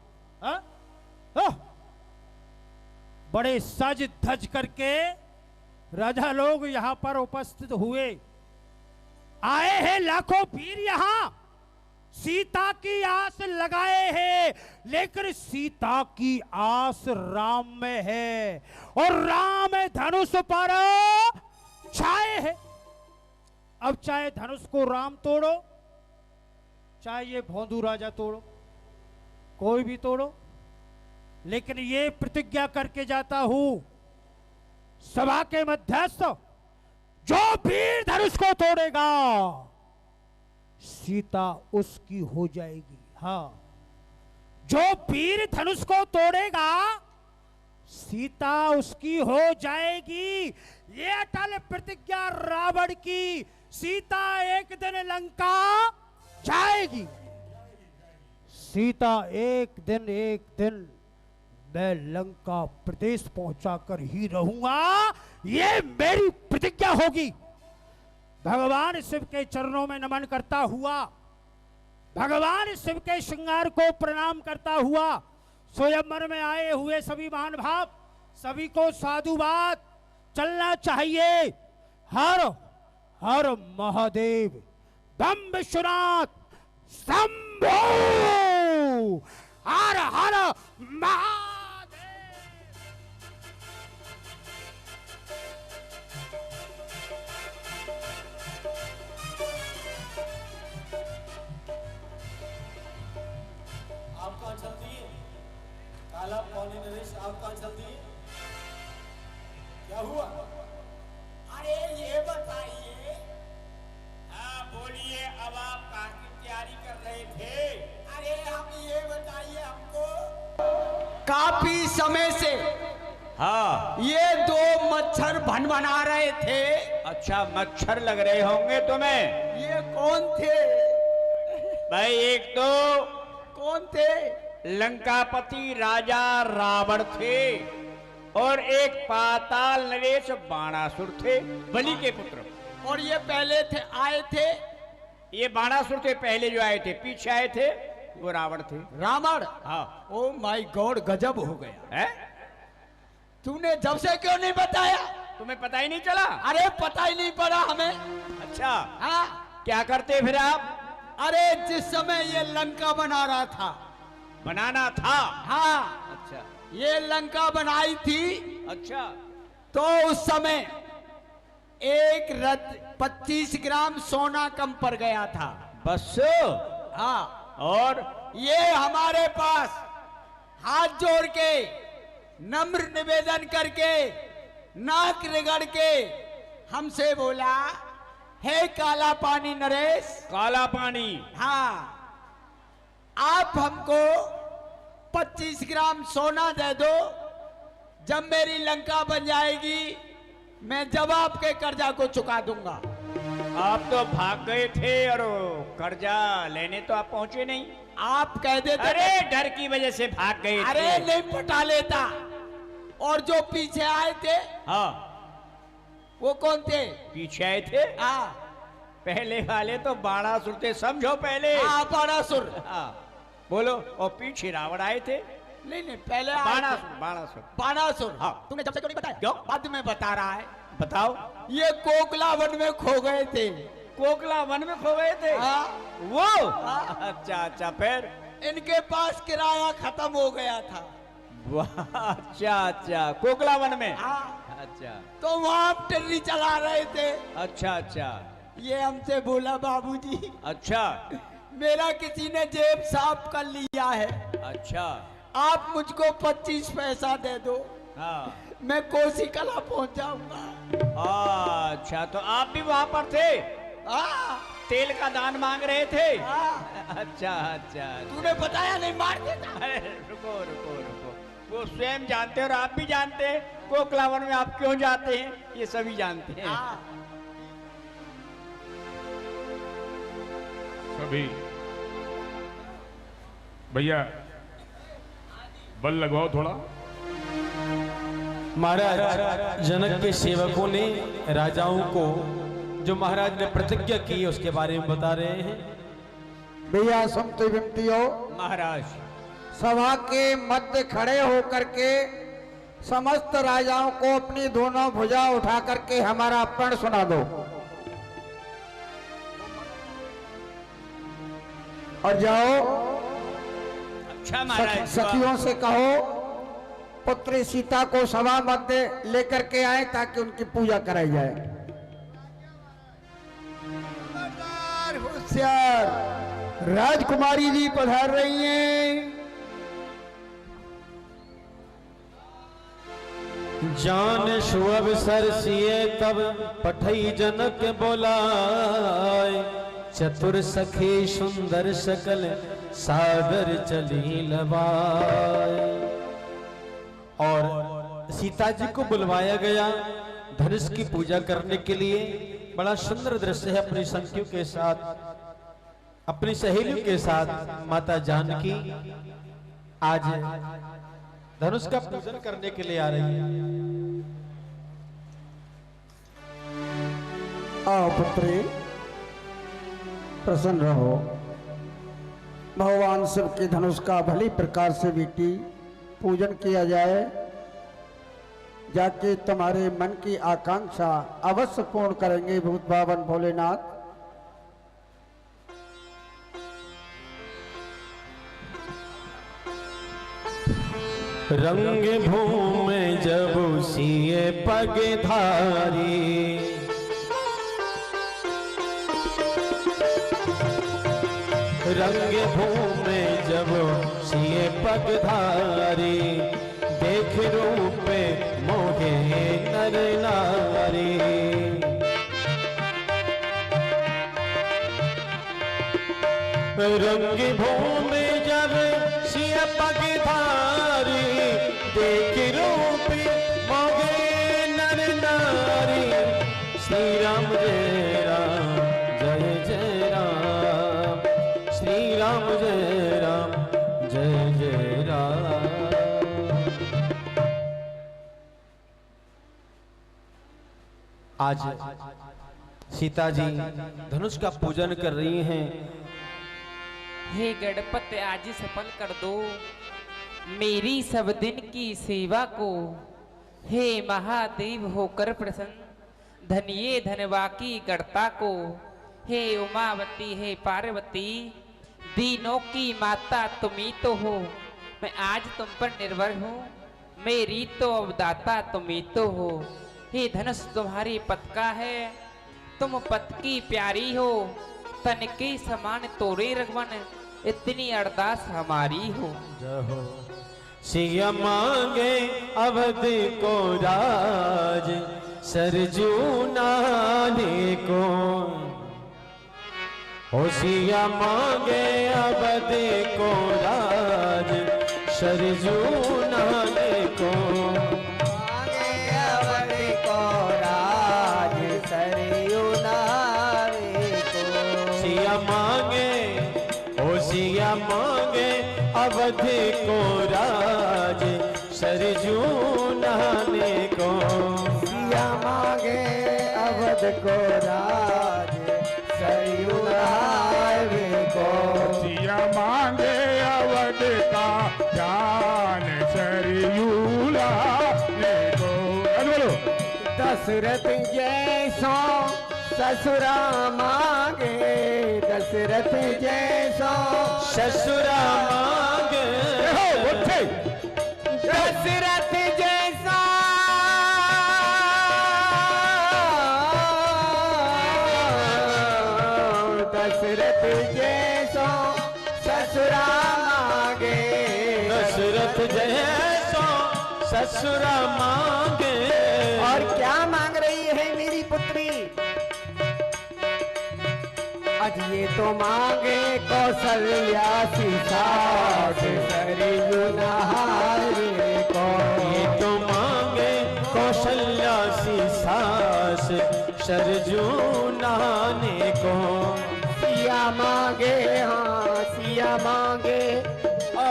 S3: बड़े सज धज करके राजा लोग यहां पर उपस्थित हुए। आए हैं लाखों वीर यहां, सीता की आस लगाए हैं, लेकिन सीता की आस राम में है और राम धनुष पर छाए है। अब चाहे धनुष को राम तोड़ो, चाहे ये भोंदू राजा तोड़ो, कोई भी तोड़ो, लेकिन ये प्रतिज्ञा करके जाता हूं सभा के मध्यस्थ, जो वीर धनुष को तोड़ेगा सीता उसकी हो जाएगी। हाँ, जो वीर धनुष को तोड़ेगा सीता उसकी हो जाएगी। ये अटल प्रतिज्ञा रावण की। सीता एक दिन लंका जाएगी। सीता एक दिन मैं लंका प्रदेश पहुंचाकर ही रहूंगा, ये मेरी प्रतिज्ञा होगी। भगवान शिव के चरणों में नमन करता हुआ, भगवान शिव के श्रृंगार को प्रणाम करता हुआ, स्वयंवर में आए हुए सभी महानुभाव, सभी को साधुवाद चलना चाहिए। हर हर महादेव, बम विश्वनाथ शंभो, हर हर महादेव।
S7: आप कहाँ चल दिए? काला पौनी नरेश, आप कहाँ चल दिए? क्या हुआ?
S4: अरे ये बताइए। हाँ बोलिए, अब आप काफी तैयारी कर रहे थे। अरे हम ये बताइए हमको,
S2: काफी समय से
S4: हाँ
S2: ये दो मच्छर भनभना रहे थे।
S4: अच्छा, मच्छर लग रहे होंगे तुम्हें।
S2: ये कौन थे?
S4: भाई एक तो
S2: कौन थे?
S4: लंकापति राजा रावण थे और एक पाताल नरेश बाणासुर थे, बलि के पुत्र।
S2: और ये पहले थे आए थे?
S4: ये बाणासुर थे पहले जो आए थे, पीछे आए थे वो रावण थे।
S2: रावण?
S4: हाँ।
S2: ओ माय गॉड, गजब हो गया।
S4: है?
S2: तूने जब से क्यों नहीं बताया?
S4: तुम्हें पता ही नहीं चला?
S2: अरे पता ही नहीं पड़ा हमें।
S4: अच्छा,
S2: हाँ,
S4: क्या करते फिर आप?
S2: अरे जिस समय ये लंका बना रहा था,
S4: बनाना था।
S2: हाँ,
S4: अच्छा
S2: ये लंका बनाई थी,
S4: अच्छा।
S2: तो उस समय एक रथ 25 ग्राम सोना कम पड़ गया था।
S4: बस।
S2: हाँ,
S4: और
S2: ये हमारे पास हाथ जोड़ के, नम्र निवेदन करके, नाक रगड़ के हमसे बोला, हे काला पानी नरेश,
S4: काला पानी,
S2: हाँ, आप हमको 25 ग्राम सोना दे दो, जब मेरी लंका बन जाएगी मैं जब आपके कर्जा को चुका दूंगा।
S4: आप तो भाग गए थे और कर्जा लेने तो आप पहुंचे नहीं।
S2: आप कह देते।
S4: अरे डर की वजह से भाग गए थे।
S2: अरे नहीं पटा लेता। और जो पीछे आए थे,
S4: हाँ,
S2: वो कौन थे?
S4: पीछे आए थे।
S2: हाँ,
S4: पहले वाले तो बाणासुर थे, समझो पहले।
S2: हाँ, बाणासुर।
S4: हाँ, बोलो। और पीछे रावण आए थे।
S2: नहीं, पहले
S4: बाणासुर, बाणासुर।
S2: बाणासुर।
S4: हाँ।
S2: तुमने जब से क्यों नहीं बताया?
S4: क्यों?
S2: बाद में बता रहा है।
S4: बताओ।
S2: ये कोकला वन में खो गए थे।
S4: कोकला वन में खो गए थे?
S2: हाँ।
S4: वो? अच्छा अच्छा, फिर?
S2: इनके पास किराया खत्म हो गया था।
S4: अच्छा अच्छा, कोकला वन में?
S2: हाँ।
S4: अच्छा,
S2: तो वहाँ टिल्ली चला रहे थे।
S4: अच्छा अच्छा,
S2: ये हमसे बोला, बाबूजी
S4: अच्छा
S2: मेरा किसी ने जेब साफ कर लिया है,
S4: अच्छा,
S2: आप मुझको 25 पैसा दे दो,
S4: हाँ,
S2: मैं कोसी कला पहुंच जाऊंगा।
S4: अच्छा, तो आप भी वहां पर थे?
S2: हाँ,
S4: तेल का दान मांग रहे थे?
S2: हाँ।
S4: अच्छा अच्छा।
S2: तूने बताया नहीं, मार देता।
S4: अरे रुको रुको रुको, वो स्वयं जानते हैं और आप भी जानते हैं कोकला वन में आप क्यों जाते हैं, ये सभी जानते हैं।
S2: हाँ।
S5: सभी भैया बल लगवाओ थोड़ा।
S7: महाराज जनक के सेवकों ने राजाओं को जो महाराज ने प्रतिज्ञा की है उसके बारे में बता रहे हैं।
S2: भैया सुनती विनती हो,
S4: महाराज
S2: सभा के मध्य खड़े होकर के समस्त राजाओं को अपनी दोनों भुजा उठा करके हमारा प्रण सुना दो और जाओ
S4: अच्छा महाराज
S2: सखियों से कहो पुत्री सीता को सभा मध्य लेकर के आए ताकि उनकी पूजा कराई जाए।
S1: होशियार राजकुमारी जी पधार रही हैं।
S7: जान शुभ सर सिए तब पठई जनक बोलाए, चतुर सखी सुंदर सकल सागर चली लबाए। और सीता जी को बुलवाया गया धनुष की पूजा करने के लिए। बड़ा सुंदर दृश्य है, अपनी सखियों के साथ, अपनी सहेलियों के साथ माता जानकी आज धनुष का पूजन करने के लिए आ रही है।
S2: आओ पुत्री, प्रसन्न रहो। भगवान शिव के धनुष का भली प्रकार से बेटी पूजन किया जाए, जाके तुम्हारे मन की आकांक्षा अवश्य पूर्ण करेंगे भूत भावन भोलेनाथ।
S7: रंग भूमि जब सिए पग धारी, रंग भूमि जब सिए पग धारी, देख रूप मोहे नर नारी। रंग भूमि जब सिए पग धारी, देख रूप मोहे नर नारी। श्री राम जय राम जय जय राम, श्री राम जय राम जय जय राम। आज सीता जी धनुष का पूजन कर रही हैं।
S8: हे गणपति आज सफल कर दो मेरी सब दिन की सेवा को। हे महादेव होकर प्रसन्न धनिये धनवा की गढ़ता को। हे उमावती हे पार्वती दीनों की माता तुम्ही तो हो। मैं आज तुम पर निर्भर हूँ, मेरी तो अवदाता तुम्ही तो हो। हे धनुष तुम्हारी पत का है, तुम पत की प्यारी हो। तन के समान तोरे रघुवन इतनी अरदास हमारी हो।
S7: सिया मांगे अवध को राज, सरजू नाने को। ओ सिया मांगे अवध को राज, सरजू नाने को। सिया मांगे अवध को राज, सरजू नाने को।
S2: सिया मांगे अवध को राज, सरयू नहाने को।
S5: सिया मांगे अवध का जान, सरयू नहाने को। बोलो
S2: दशरथ जैसो ससुरा मांगे, दशरथ जैसो
S7: ससुरा मांगे।
S2: दशरथ जैसा दशरथ जैसो ससुरा मांगे।
S7: दशरथ जैसो ससुरा मांगे।
S2: और क्या मांग रही है मेरी पुत्री? आज ये तो मांगे कौशल्या सी सास, सरयू नहाने को।
S7: ये तो मांगे कौशल्या सी सास, सरजू नहाने को।
S2: सिया मांगे, हाँ सिया मांगे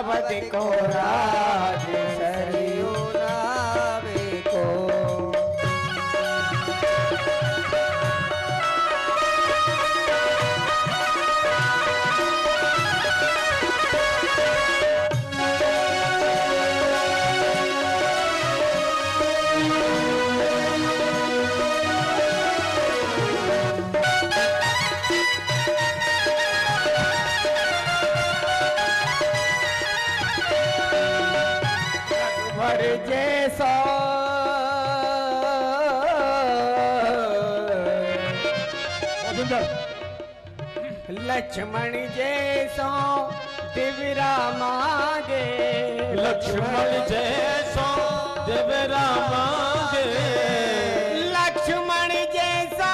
S2: अवध को राज सरयू नावे को। जैसा लक्ष्मण जैसा दिव्या मांगे,
S7: लक्ष्मण जैसा दिव्या मांगे,
S2: लक्ष्मण जैसा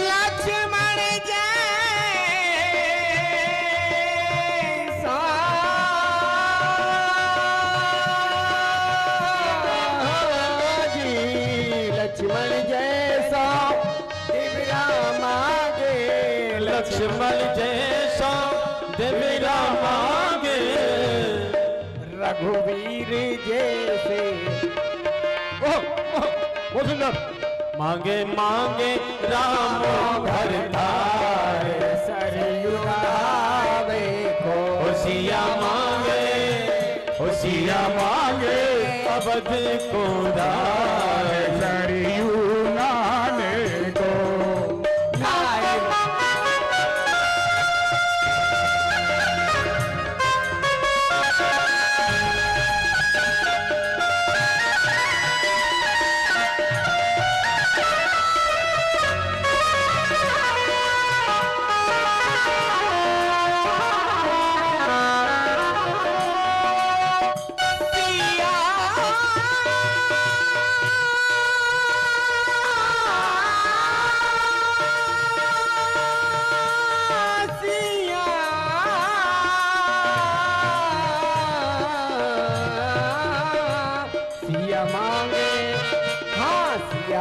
S2: लक्ष्मण जैसा जी, लक्ष्मण जैसा दिव्या मांगे,
S7: लक्ष्मण जैसा दिव्या मांगे,
S2: रघुवीर जैसे
S7: बहुत सुंदर। मांगे मांगे राम भरतार
S2: सरयू नावे को।
S7: होशिया मांगे, होशिया मांगे अवध को राज
S1: सरयू नाने को।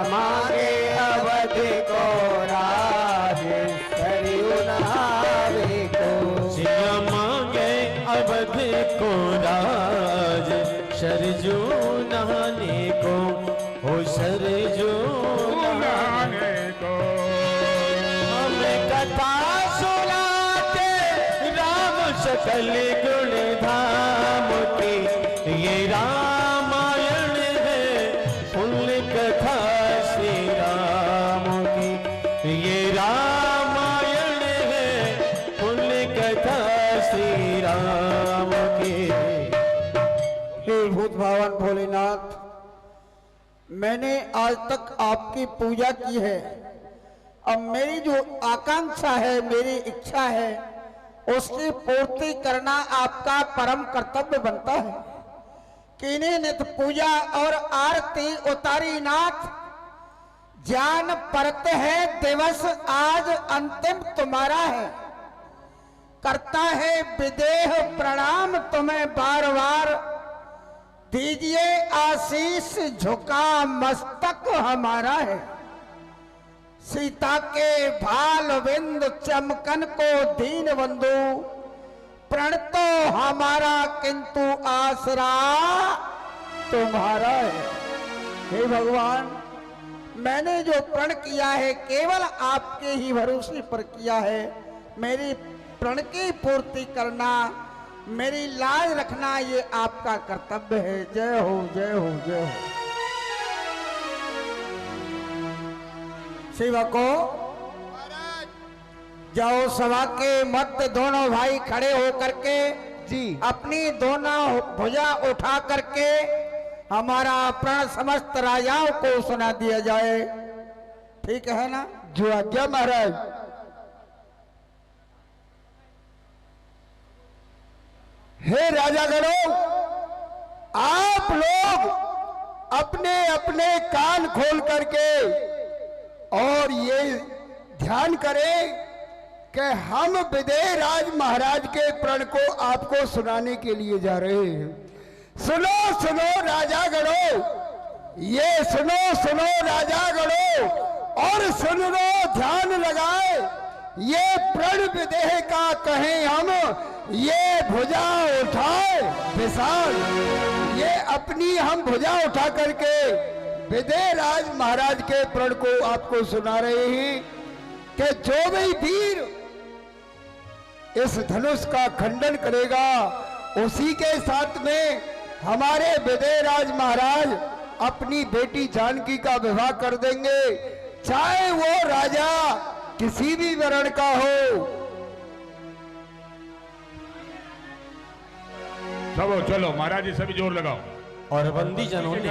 S2: मांगे अवध को राज सरयू नावे को।
S7: सिया मांगे अवध को राज सरजू नहाने को, हो सरजू
S5: नहाने को।
S7: हमें कथा सुनाते राम सकल गुण धाम की, ये रामायण है पुण्य कथा श्री राम की, ये रामायण है पुण्य कथा श्री राम की।
S2: हे भूत भावन भोलेनाथ, मैंने आज तक आपकी पूजा की है। अब मेरी जो आकांक्षा है, मेरी इच्छा है, उसकी पूर्ति करना आपका परम कर्तव्य बनता है। किन्हीं नित पूजा और आरती उतारी नाथ, जान परत है दिवस आज अंतिम तुम्हारा है। करता है विदेह प्रणाम तुम्हें बार बार, दीजिए आशीष झुका मस्तक हमारा है। सीता के भाल विंद चमकन को दीन बंधु, प्रण तो हमारा किंतु आसरा तुम्हारा है। हे भगवान, मैंने जो प्रण किया है केवल आपके ही भरोसे पर किया है। मेरी प्रण की पूर्ति करना, मेरी लाज रखना, ये आपका कर्तव्य है। जय हो जय हो जय हो। सेवको जाओ, सभा के मध्य दोनों भाई खड़े होकर के जी अपनी दोनों भुजा उठा करके हमारा प्रण समस्त राजाओं को सुना दिया जाए। ठीक है ना?
S1: जो आज्ञा महाराज। हे राजागणों, आप लोग अपने अपने कान खोल करके और ये ध्यान करें कि हम विदेह राज महाराज के प्रण को आपको सुनाने के लिए जा रहे हैं। सुनो सुनो राजागणों, ये सुनो सुनो राजा गणो, और सुन लो ध्यान लगाए, ये प्रण विदेह का कहें हम, ये भुजा उठाए विशाल। ये अपनी हम भुजा उठा करके विदेह राज महाराज के प्रण को आपको सुना रहे हैं कि जो भी वीर इस धनुष का खंडन करेगा, उसी के साथ में हमारे विदेह राज महाराज अपनी बेटी जानकी का विवाह कर देंगे, चाहे वो राजा किसी भी वर्ण का हो।
S5: चलो चलो महाराज जी, सभी जोर लगाओ।
S7: और बंदी जनों ने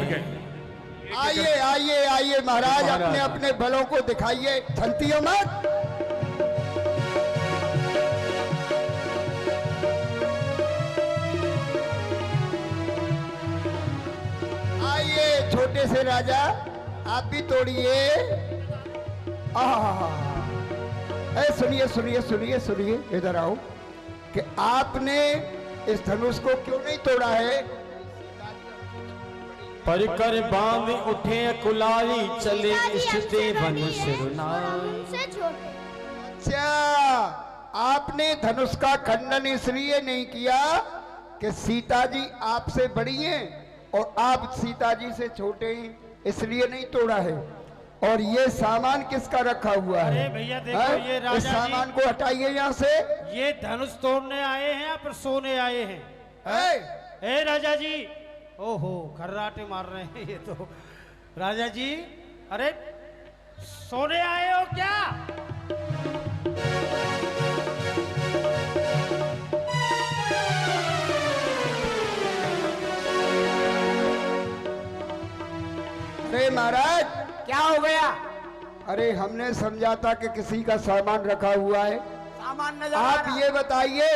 S1: आइए आइए आइए महाराज, अपने अपने बलों को दिखाइए, थनतियों मत। आइए छोटे से राजा, आप भी तोड़िए। सुनिए सुनिए सुनिए सुनिए, इधर आओ, कि आपने इस धनुष को क्यों नहीं तोड़ा है?
S7: परिकर बांध उठे कुलारी, चले इष्ट देवन सिरनाई।
S1: अच्छा, आपने धनुष का खंडन इसलिए नहीं किया कि सीता जी आपसे बड़ी हैं और आप सीता जी से छोटे हैं, इसलिए नहीं तोड़ा है। और ये सामान किसका रखा हुआ है?
S3: अरे भैया देखो, ये राजा
S1: इस सामान को हटाइए यहाँ से।
S3: ये धनुष तोड़ने आए हैं या फिर सोने आए हैं? ए राजा जी, ओहो खर्राटे मार रहे हैं ये तो। राजा जी, अरे सोने आए हो क्या?
S1: अरे महाराज,
S4: क्या हो गया?
S1: अरे हमने समझा था कि किसी का सामान रखा हुआ है।
S4: सामान नजर आ
S1: आप
S4: रहा।
S1: ये बताइए,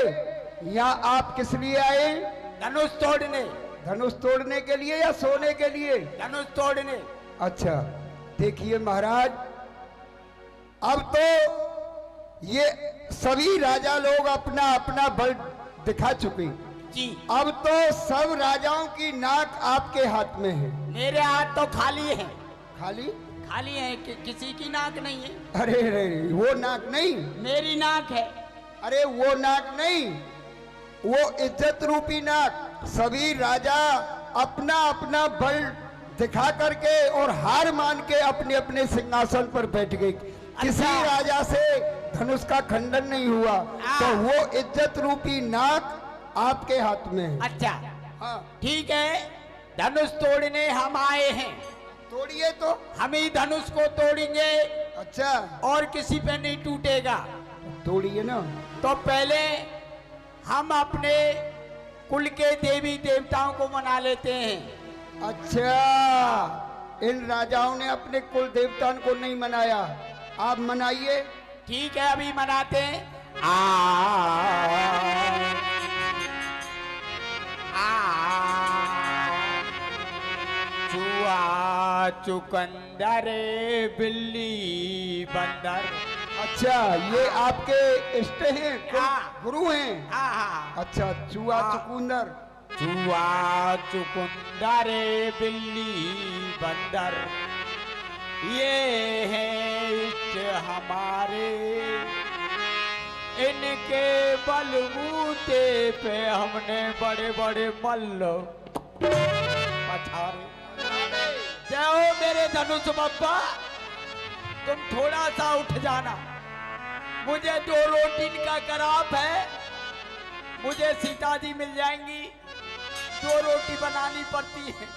S1: यहाँ आप किस लिए आए?
S4: धनुष तोड़ने।
S1: धनुष तोड़ने के लिए या सोने के लिए?
S4: धनुष तोड़ने।
S1: अच्छा देखिए महाराज, अब तो ये सभी राजा लोग अपना अपना बल दिखा चुके
S4: जी।
S1: अब तो सब राजाओं की नाक आपके हाथ में है।
S4: मेरे हाथ तो खाली है।
S1: खाली?
S4: खाली है कि किसी की नाक नहीं है।
S1: अरे अरे, वो नाक नहीं,
S4: मेरी नाक है।
S1: अरे वो नाक नहीं, वो इज्जत रूपी नाक। सभी राजा अपना अपना बल दिखा करके और हार मान के अपने अपने सिंहासन पर बैठ गए। किसी राजा से धनुष का खंडन नहीं हुआ, तो वो इज्जत रूपी नाक आपके हाथ में है।
S4: अच्छा
S1: हाँ,
S4: ठीक है, धनुष तोड़ने हम आए हैं।
S1: तोड़िए तो।
S4: हम ही धनुष को तोड़ेंगे
S1: अच्छा,
S4: और किसी पे नहीं टूटेगा।
S1: तोड़िए ना।
S4: तो पहले हम अपने कुल के देवी देवताओं को मना लेते हैं।
S1: अच्छा, इन राजाओं ने अपने कुल देवताओं को नहीं मनाया, आप मनाइए।
S4: ठीक है, अभी मनाते हैं। चूहा चुकंदर बिल्ली बंदर।
S1: अच्छा, ये आपके इष्ट हैं,
S4: हाँ।
S1: गुरु हैं?
S4: हाँ।
S1: अच्छा, चूहा चुकुंदर।
S4: चूहा चुकंदर बिल्ली बंदर, ये हैं इष्ट हमारे। इनके बलबूते पे हमने बड़े बड़े मल्ल पछारे। जय हो मेरे धनुष बप्पा, तुम थोड़ा सा उठ जाना। मुझे 2 रोटी का कराप है, मुझे सीता जी मिल जाएंगी, 2 रोटी बनानी पड़ती है।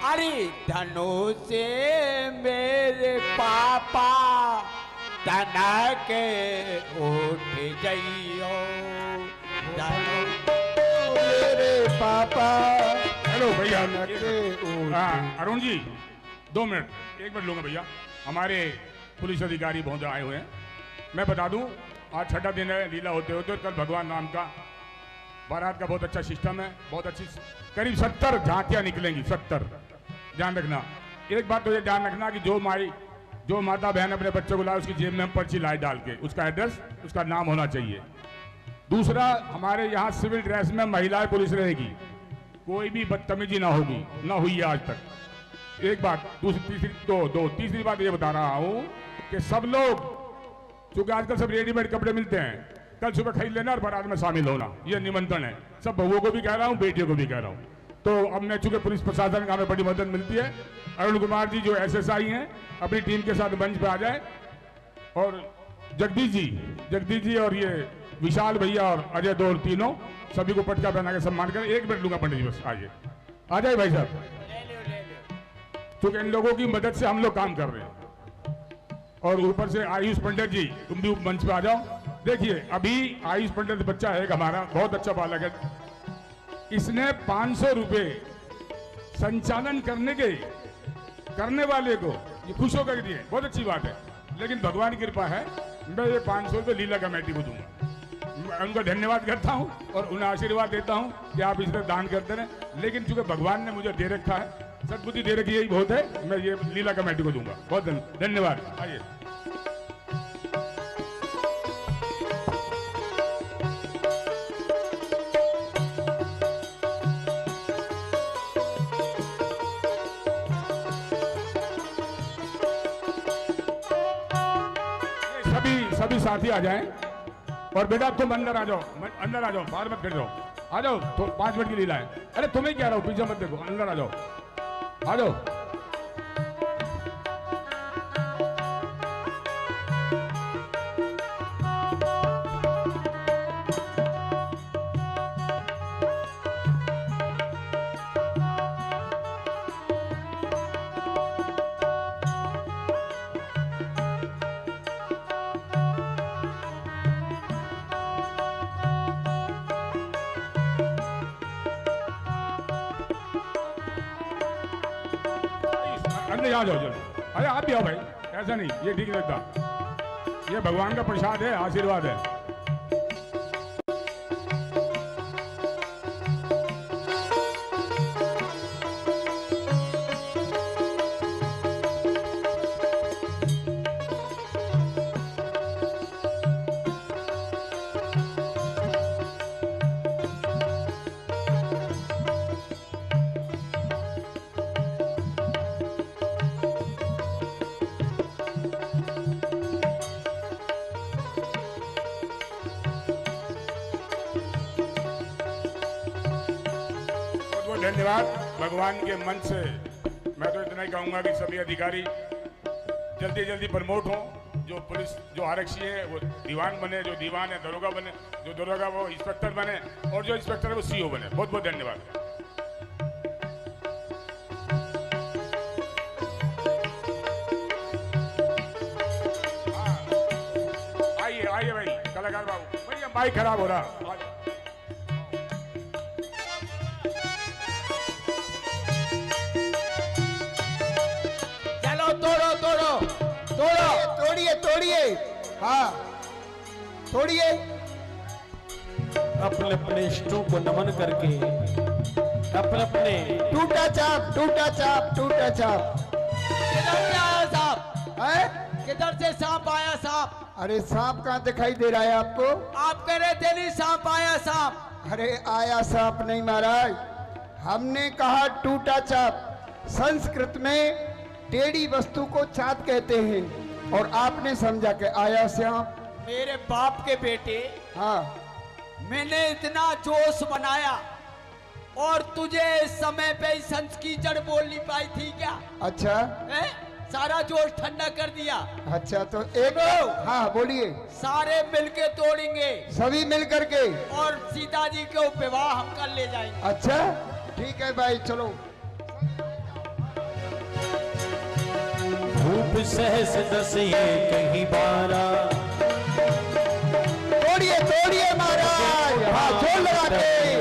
S4: अरे धनुष से मेरे पापा तना के उठ जाइयो।
S1: मेरे पापा।
S5: हेलो भैया।
S1: के
S5: हाँ अरुण जी, 2 मिनट, 1 मिनट लूंगा भैया। हमारे पुलिस अधिकारी बहुत आए हुए हैं। मैं बता दूं, आज 6ठा दिन है लीला होते होते। कल भगवान राम का बारात का बहुत अच्छा सिस्टम है, बहुत अच्छी, करीब 70 झांकियां निकलेंगी। 70, ध्यान रखना। एक बात तो ये ध्यान रखना कि जो माता बहन अपने बच्चों को लाए, उसकी जेब में हम पर्ची लाए डाल के, उसका एड्रेस, उसका नाम होना चाहिए। दूसरा, हमारे यहाँ सिविल ड्रेस में महिलाएं पुलिस रहेगी, कोई भी बदतमीजी ना होगी, ना हुई है आज तक। एक बात। तीसरी बात ये बता रहा हूं कि सब लोग, क्योंकि आजकल सब रेडीमेड कपड़े मिलते हैं, कल सुबह खरीद लेना और बारात में शामिल होना, ये निमंत्रण है। सब बहुओं को भी कह रहा हूं, बेटियों को भी कह रहा हूं। तो अब मैं, चूंकि पुलिस प्रशासन का हमें बड़ी मदद मिलती है, अरुण कुमार जी जो SSI हैं अपनी टीम के साथ मंच पे आ जाए, और जगदीश जी और ये विशाल भैया और अजय दौर, तीनों सभी को पटका पहना के सम्मान करें। 1 मिनट लूंगा पंडित जी, बस आइए, आ जाए भाई साहब, क्योंकि इन लोगों की मदद से हम लोग काम कर रहे हैं। और ऊपर से आयुष पंडित जी, तुम भी मंच पे आ जाओ। देखिए, अभी आयुष पंडित बच्चा है हमारा, बहुत अच्छा बालक है, इसने 500 रुपए संचालन करने वाले को ये खुश होकर दिए, बहुत अच्छी बात है। लेकिन भगवान की कृपा है, मैं ये 500 रुपए लीला कमेटी को दूंगा। मैं उनका धन्यवाद करता हूं और उन्हें आशीर्वाद देता हूं कि आप इस तरह दान करते रहे। लेकिन चूंकि भगवान ने मुझे दे रखा है, सद्बुद्धि दे रखी, यही बहुत है, मैं ये लीला कमेटी को दूंगा। बहुत धन्यवाद। आइए। सभी साथी आ जाएं। और बेटा तुम अंदर आ जाओ, बाहर मत खड़े रहो, आ जाओ। तो 5 मिनट की लीला है। अरे तुम्हें कह रहा हूं, पीछे मत देखो, अंदर आ जाओ, आ जाओ। अंदर आ जाओ, चलो। अरे आप भी आओ भाई, ऐसा नहीं, ये ठीक लगता। ये भगवान का प्रसाद है, आशीर्वाद है। धन्यवाद। भगवान के मन से मैं तो इतना ही कहूंगा कि सभी अधिकारी जल्दी जल्दी प्रमोट हों। जो पुलिस, जो आरक्षी है वो दीवान बने, जो दीवान है दरोगा बने, जो दरोगा वो इंस्पेक्टर बने, और जो इंस्पेक्टर है वो CO बने। बहुत बहुत धन्यवाद। आइए आइए भाई, कलाकार बाबू, भैया माइक खराब हो रहा।
S1: तोड़िए, हाँ तोड़िए।
S7: अपने अपने इष्टों को नमन करके अपने
S1: टूटा चाप।
S2: किधर से आया सांप? किधर से सांप आया? सांप?
S1: अरे सांप कहाँ दिखाई दे रहा है आपको?
S2: आप कह रहे थे नहीं सांप आया सांप।
S1: अरे आया सांप नहीं महाराज, हमने कहा टूटा चाप। संस्कृत में टेढ़ी वस्तु को चाप कहते हैं, और आपने समझा कि आया सांप।
S2: मेरे बाप के बेटे,
S1: हाँ,
S2: मैंने इतना जोश बनाया और तुझे इस समय पे संस की जड़ बोल नहीं पाई थी क्या?
S1: अच्छा
S2: है? सारा जोश ठंडा कर दिया।
S1: अच्छा तो एक, हाँ बोलिए।
S2: सारे मिलके तोड़ेंगे,
S1: सभी मिल करके,
S2: और सीता जी के विवाह हम कर ले जाएंगे।
S1: अच्छा ठीक है भाई, चलो।
S7: धूप सहस दसिए कहीं 12।
S1: तोड़िए महाराज, हाँ जोर लगाइए,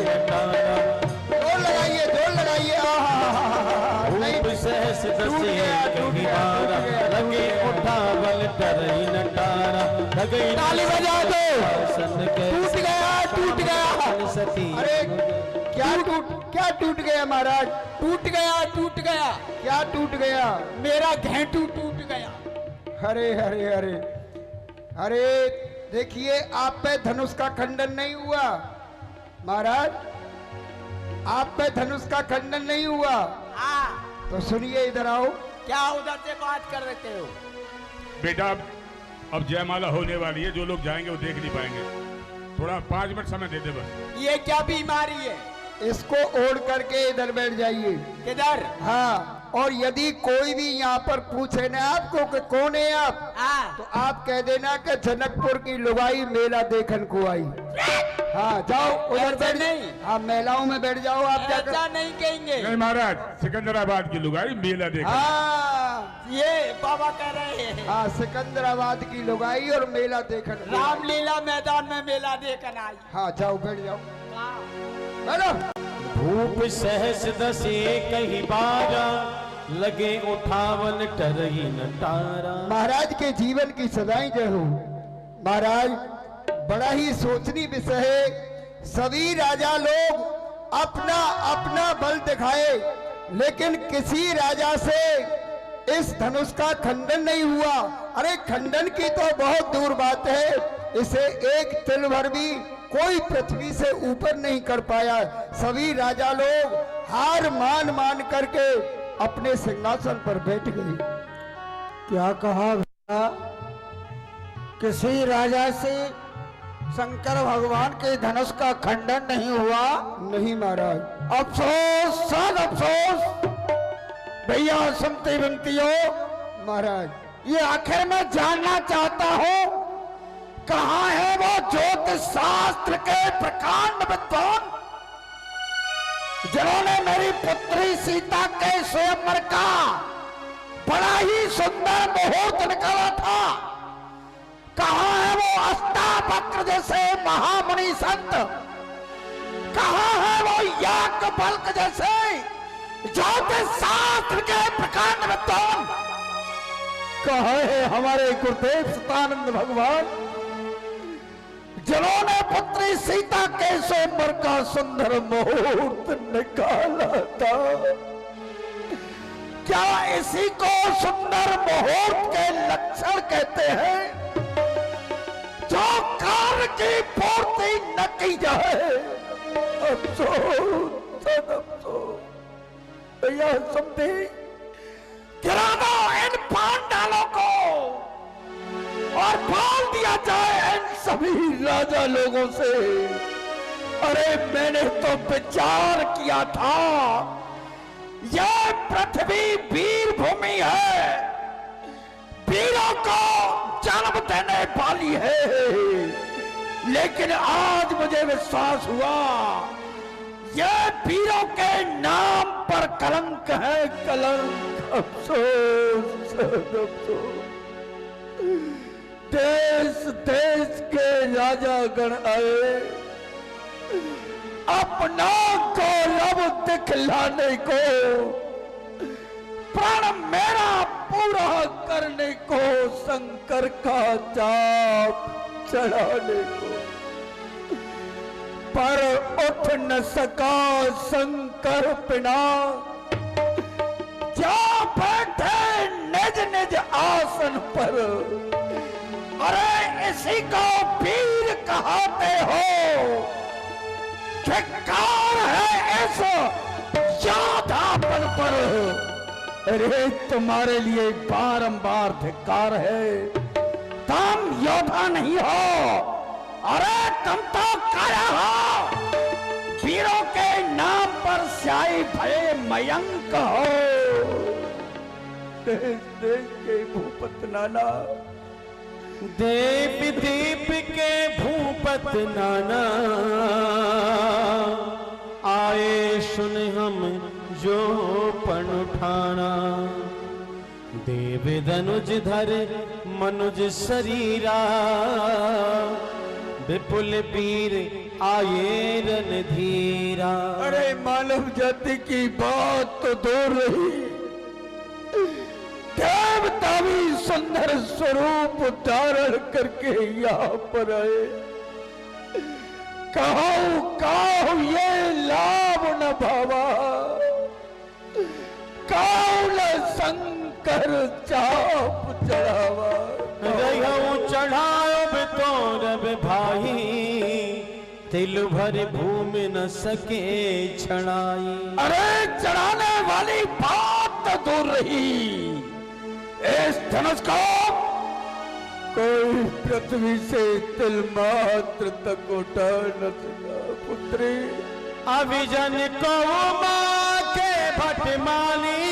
S7: धूप सहस दसिए कहीं 12। लगे उठा बल टरई नटारा, लगे
S1: ताली बजा दो। टूट गया।
S7: सती।
S1: अरे क्या टूट गया महाराज?
S2: टूट गया।
S1: क्या टूट गया?
S2: मेरा घेंटू टूट गया।
S1: अरे देखिए, आप पे धनुष का खंडन नहीं हुआ महाराज, आप पे धनुष का खंडन नहीं हुआ।
S4: हाँ,
S1: तो सुनिए, इधर आओ।
S4: क्या उधर से बात कर रहे हो?
S5: बेटा अब जयमाला होने वाली है, जो लोग जाएंगे वो देख नहीं पाएंगे, थोड़ा 5 मिनट समय दे दे बस।
S4: ये क्या बीमारी है?
S1: इसको ओढ़ करके इधर बैठ जाइए।
S4: किधर?
S1: हाँ, और यदि कोई भी यहाँ पर पूछे ना आपको कि कौन है आप,
S4: हाँ,
S1: तो आप कह देना कि जनकपुर की लुगाई मेला देखन को आई। हाँ, जाओ उधर बैठ।
S4: नहीं,
S1: हाँ, महिलाओं में बैठ जाओ। आप क्या
S4: ऐसा नहीं कहेंगे।
S5: नहीं महाराज, सिकंदराबाद की लुगाई मेला देखा।
S1: हाँ,
S4: ये बाबा कह रहे हैं।
S1: हाँ, सिकंदराबाद की लुगाई और मेला देखन को आई।
S4: रामलीला मैदान में मेला देखन आई।
S1: हाँ, जाओ बैठ जाओ।
S4: हाँ।
S1: बैठो।
S7: भूप सहस दसे कही बारा, लगे उठावन टरही न तारा।
S1: महाराज के जीवन की सदाई जय हो। महाराज, बड़ा ही सोचनीय विषय है। सभी राजा लोग अपना अपना बल दिखाए, लेकिन किसी राजा से इस धनुष का खंडन नहीं हुआ। अरे खंडन की तो बहुत दूर बात है, इसे एक तिल भर भी कोई पृथ्वी से ऊपर नहीं कर पाया। सभी राजा लोग हार मान मान करके अपने सिंहासन पर बैठ गए।
S2: क्या कहा भैया? किसी राजा से शंकर भगवान के धनुष का खंडन नहीं हुआ?
S1: नहीं महाराज।
S2: अफसोस, सद अफसोस। भैया सुनते विनती हो
S1: महाराज,
S2: ये आखिर मैं जानना चाहता हूँ, कहाँ है वो ज्योतिष शास्त्र के प्रकांड विद्वान जिन्होंने मेरी पुत्री सीता के स्वयंवर का बड़ा ही सुंदर मुहूर्त निकाला था? कहाँ है वो अष्टावक्र जैसे महामुनि संत? कहाँ है वो याज्ञवल्क्य जैसे ज्योतिष शास्त्र के प्रकांड विद्वान?
S1: कहाँ है हमारे गुरुदेव सतानंद भगवान
S2: जिन्होंने पुत्री सीता के स्वयंवर का सुंदर मुहूर्त निकाला था? क्या इसी को सुंदर मुहूर्त के लक्षण कहते हैं, जो कार्य की पूर्ति न की जाए? अफसोस, अफसोस। भैया समझे, गिरा दो इन पांडालों को और बोल दिया जाए इन सभी राजा लोगों से, अरे मैंने तो विचार किया था यह पृथ्वी वीर भूमि है, वीरों को जन्म देने वाली है, लेकिन आज मुझे विश्वास हुआ यह वीरों के नाम पर कलंक है, कलंक। अफसोस, अफसोस। देश देश के राजा गण आए अपना गौरव दिखलाने को, प्राण मेरा पूरा करने को, शंकर का जाप चढ़ाने को, पर उठ न सका शंकर बिना, जा बैठे निज निज आसन पर। अरे इसी को वीर कहते हो, धिक्कार है इस योद्धापन पर। अरे तुम्हारे लिए बारंबार धिक्कार है, तुम योद्धा नहीं हो, अरे तुम तो काया हो, वीरों के नाम पर स्याही भये मयंक हो। देश देश के भूपत नाना,
S7: देव दीप के भूपत नाना, आए सुन हम जो पण उठाना, देव धनुज धर मनुज शरीरा, विपुल वीर आए रणधीरा।
S2: अरे मानव जाति की बात तो दूर रही, देवता भी सुंदर स्वरूप धारण करके यहाँ पर आए। कहो कहो ये लाभ न भावा, कहो न शंकर चाप चढ़ावा।
S7: रहूं चढ़ाओ कौरव भाई, तिल भर भूमि न सके छड़ाई।
S1: अरे चढ़ाने वाली बात तो दूर रही, इस धनुष को कोई पृथ्वी से तिल मात्र तक उठा न सका पुत्री।
S7: अभिजन को माँ के भटमाली,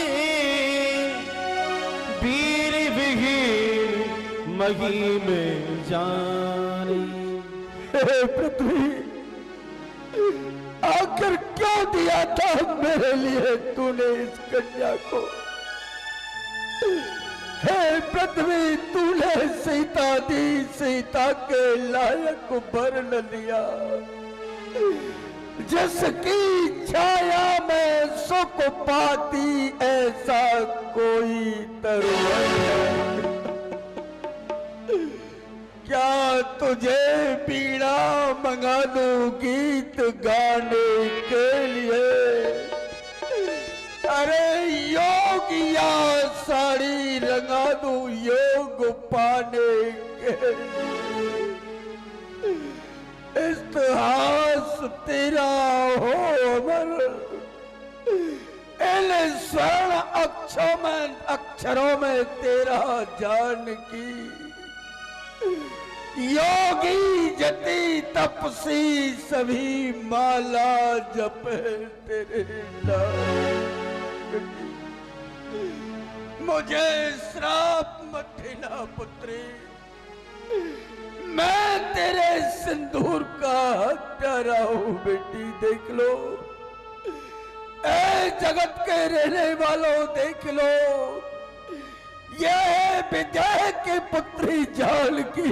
S7: वीर विहीर मही में जानी।
S1: हे पृथ्वी, आखिर क्यों दिया था मेरे लिए तूने इस कन्या को? हे पृथ्वी, तूने सीता दी, सीता के लायक वर न लिया, जिसकी छाया में सुख पाती ऐसा कोई तरुण। क्या तुझे पीड़ा मंगा दूं गीत गाने के लिए? अरे योगिया साड़ी रंगा दूं योग पाने के लिए? इतिहास तेरा हो अमर, इन स्वर्ण अक्षरों में तेरा जानकी। योगी जति तपसी सभी माला जपे तेरे नाम। मुझे श्राप मत देना पुत्री, मैं तेरे सिंदूर का हत्यारा हूं बेटी। देख लो, ए जगत के रहने वालों देख लो, यह विजय की पुत्री जानकी।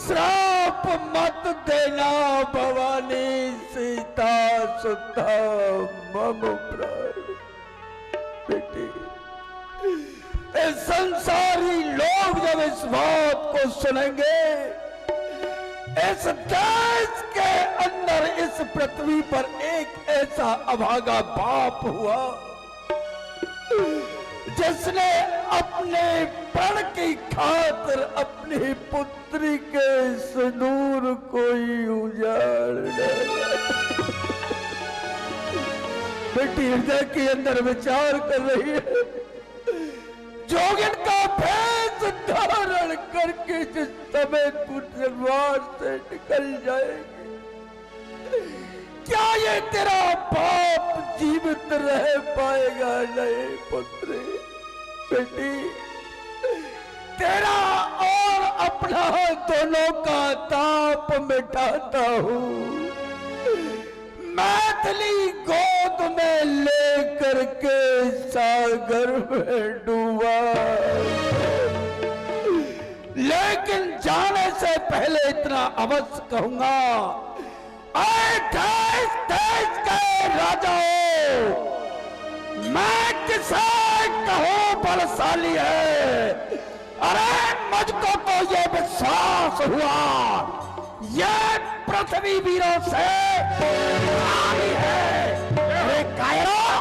S1: श्राप मत देना भवानी सीता सुता मम प्राण। बेटी, संसारी लोग जब इस बात को सुनेंगे, इस देश के अंदर इस पृथ्वी पर एक ऐसा अभागा बाप हुआ जिसने अपने प्रण की खातिर अपनी पुत्री के सिंदूर को ही उजाड़ डाला। बेटी हृदय के अंदर विचार कर रही है, जोगिन का भेष धारण करके जिस समय तू दरबार से निकल जाएगी, क्या ये तेरा बाप जीवित रह पाएगा? नहीं पुत्री। बेटी, तेरा और अपना दोनों का ताप मिटाता हूँ। मैथिली गोद में लेकर के सागर में डूबा, लेकिन जाने से पहले इतना अवश्य कहूंगा, देश के राजाओं, मैं किसे कहूं बलशाली है? अरे मुझको तो ये विश्वास हुआ, ये पृथ्वी वीरों से आनी है। अरे कायरों,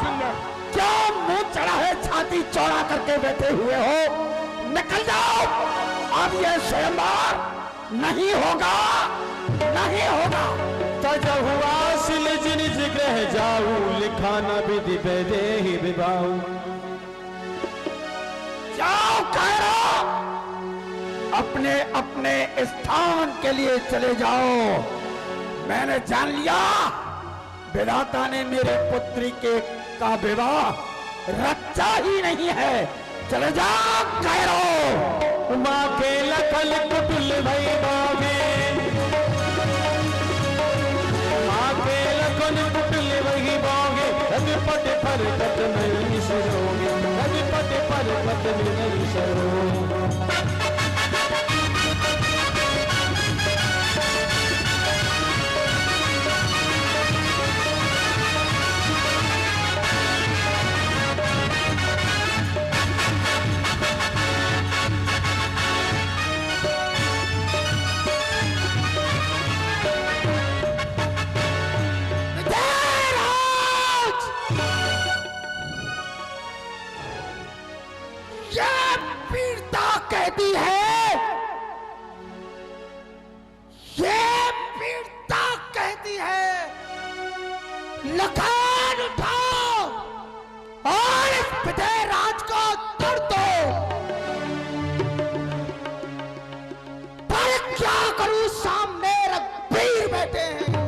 S1: क्या मुंह चढ़ा है छाती चौड़ा करके बैठे हुए हो? निकल जाओ, अब ये स्वयंवर नहीं होगा, नहीं होगा।
S7: तजब हुआ सिल जिन जिग्रह जाऊं, लिखाना विधि बेदे ही विभाऊ।
S1: जाओ कायरों, अपने अपने स्थान के लिए चले जाओ। मैंने जान लिया, विधाता ने मेरे पुत्री का विवाह रचा ही नहीं है। चले जाओ कायरों।
S7: माँ के लखल कुटुल भई बावे, माँ के लखन कुटुल वही बावे। रवि पट पर कत नहीं सरोगे, रवि पट पर कत नहीं सरोगे।
S1: पीड़ता
S2: क्या करूं, सामने रघुवीर बैठे हैं।